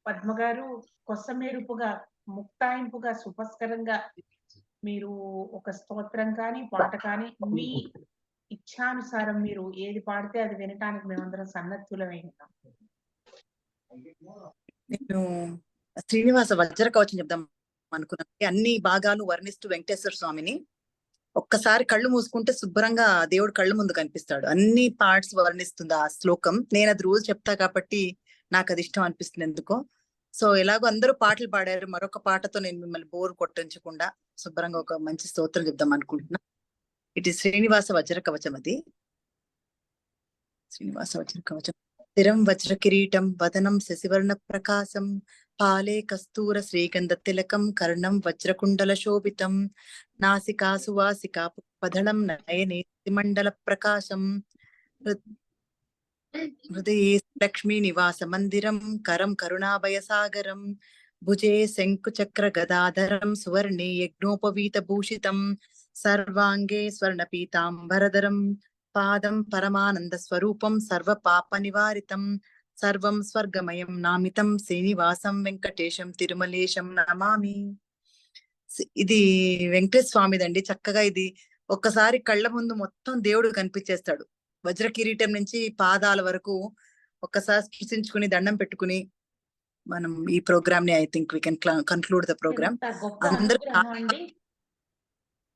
పద్మ గారు కొసమేరుపుగా ముక్తాయింపుగా సుపస్కరంగా మీరు ఒక స్తోత్రం కానీ పాట కానీ మీ ఇచ్ఛానుసారం మీరు ఏది పాడితే అది వినటానికి మేమందరం సన్నద్ధులమై ఉన్నాం. నేను శ్రీనివాస వజ్ర కవచం చెప్దాం అనుకున్నాను. అన్ని భాగాలు వర్ణిస్తూ వెంకటేశ్వర స్వామిని ఒక్కసారి కళ్ళు మూసుకుంటే శుభ్రంగా దేవుడు కళ్ళు ముందు కనిపిస్తాడు. అన్ని పార్ట్స్ వర్ణిస్తుంది ఆ శ్లోకం. నేను అది రోజు చెప్తా కాబట్టి నాకు అది ఇష్టం అనిపిస్తుంది ఎందుకో. సో ఎలాగో అందరూ పాటలు పాడారు. మరొక పాటతో నేను మిమ్మల్ని బోర్ కొట్టించకుండా శుభ్రంగా ఒక మంచి స్తోత్రం చెప్దాం అనుకుంటున్నా. ఇట్ ఈస్ శ్రీనివాస వజ్ర కవచం. అది శ్రీనివాస వజ్ర కవచం. స్థిరం వజ్ర కిరీటం వదనం శశివర్ణ ప్రకాశం పాలే కస్తూర శ్రీగంధ తిలకం కర్ణం వజ్రకుండల శోభితం నాసికా సువాసికా పదళం నయనే మండల ప్రకాశం హృదయే లక్ష్మీ నివాస మందిరం కరం కరుణాభయ సాగరం భుజే శంకు చక్ర గదాధరం సువర్ణే యజ్ఞోపవీత భూషితం సర్వాంగే స్వర్ణ పీతాంబరధరం పాదం పరమానంద స్వరూపం సర్వ పాప నివారితం సర్వం స్వర్గమయం నామితం శ్రీనివాసం వెంకటేశం తిరుమలేశం నమామి. ఇది వెంకటేశ్వర స్వామిదండి. చక్కగా ఇది ఒక్కసారి కళ్ళ ముందు మొత్తం దేవుడు కనిపించేస్తాడు. వజ్ర కిరీటం నుంచి పాదాల వరకు ఒక్కసారి స్పృశించుకుని దండం పెట్టుకుని మనం ఈ ప్రోగ్రామ్ ని I think we can conclude the programme. ఎంత గొప్ప అందరూ అనుగ్రహం అండి.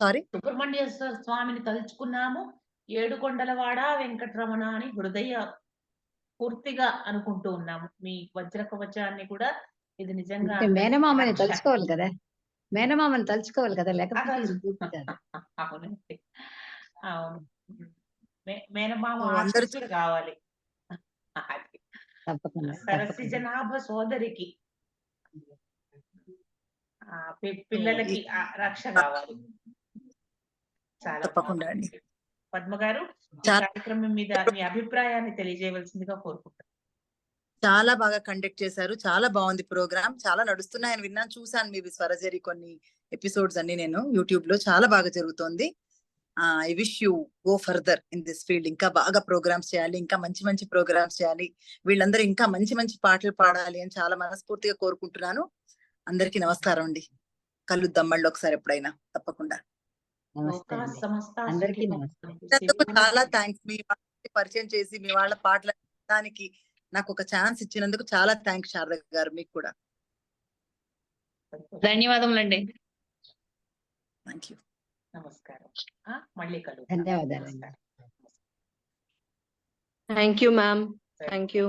సారీ సుబ్రహ్మణ్యేశ్వర స్వామిని తలుచుకున్నాము, ఏడుకొండలవాడ వెంకటరమణ అని హృదయ పూర్తిగా అనుకుంటూ ఉన్నాము. మీ వజ్ర కవచాన్ని కూడా ఇది నిజంగా అంటే మేనమామని తలుచుకోవాలి కదా, మేనమామని తలుచుకోవాలి కదా, లేకపోతే ఇది పూర్తి కాదు. అవునండి, అవును. మేనమామ అందరూ ఆశీస్సులు కావాలి. అది తప్పకుండా సరసిజనాభ సోదరికి పిల్లలకి రక్ష కావాలి. చాలా తప్పకుండా అండి. పద్మ గారు, ఈ కార్యక్రమం మీద మీ అభిప్రాయాన్ని తెలియజేయవలసిందిగా కోరుకుంటాను. చాలా బాగా కండక్ట్ చేశారు, చాలా బాగుంది ప్రోగ్రామ్, చాలా నడుస్తున్నాయని విన్నాను, చూసాను మీ స్వరజరి కొన్ని ఎపిసోడ్స్ అన్ని నేను యూట్యూబ్ లో, చాలా బాగా జరుగుతోంది. I wish you go further in this field. ఇంకా బాగా ప్రోగ్రామ్స్ చేయాలి, ఇంకా మంచి మంచి ప్రోగ్రామ్స్ చేయాలి, వీళ్ళందరూ ఇంకా మంచి మంచి పాటలు పాడాలి అని చాలా మనస్ఫూర్తిగా కోరుకుంటున్నాను. అందరికీ నమస్కారం అండి, కలుద్దాం మళ్ళీ ఒకసారి ఎప్పుడైనా తప్పకుండా. అందరికీ నమస్తే. చాలా థ్యాంక్స్, మీ వాళ్ళని పరిచయం చేసి మీ వాళ్ళ పాటలు దానికి నాకు ఒక ఛాన్స్ ఇచ్చినందుకు చాలా థ్యాంక్స్ శారద గారు, మీకు కూడా ధన్యవాదములండి. Thank you. నమస్కారం, మళ్ళీ కలుద్దాం. ధన్యవాదాలు. Thank you ma'am. Thank you.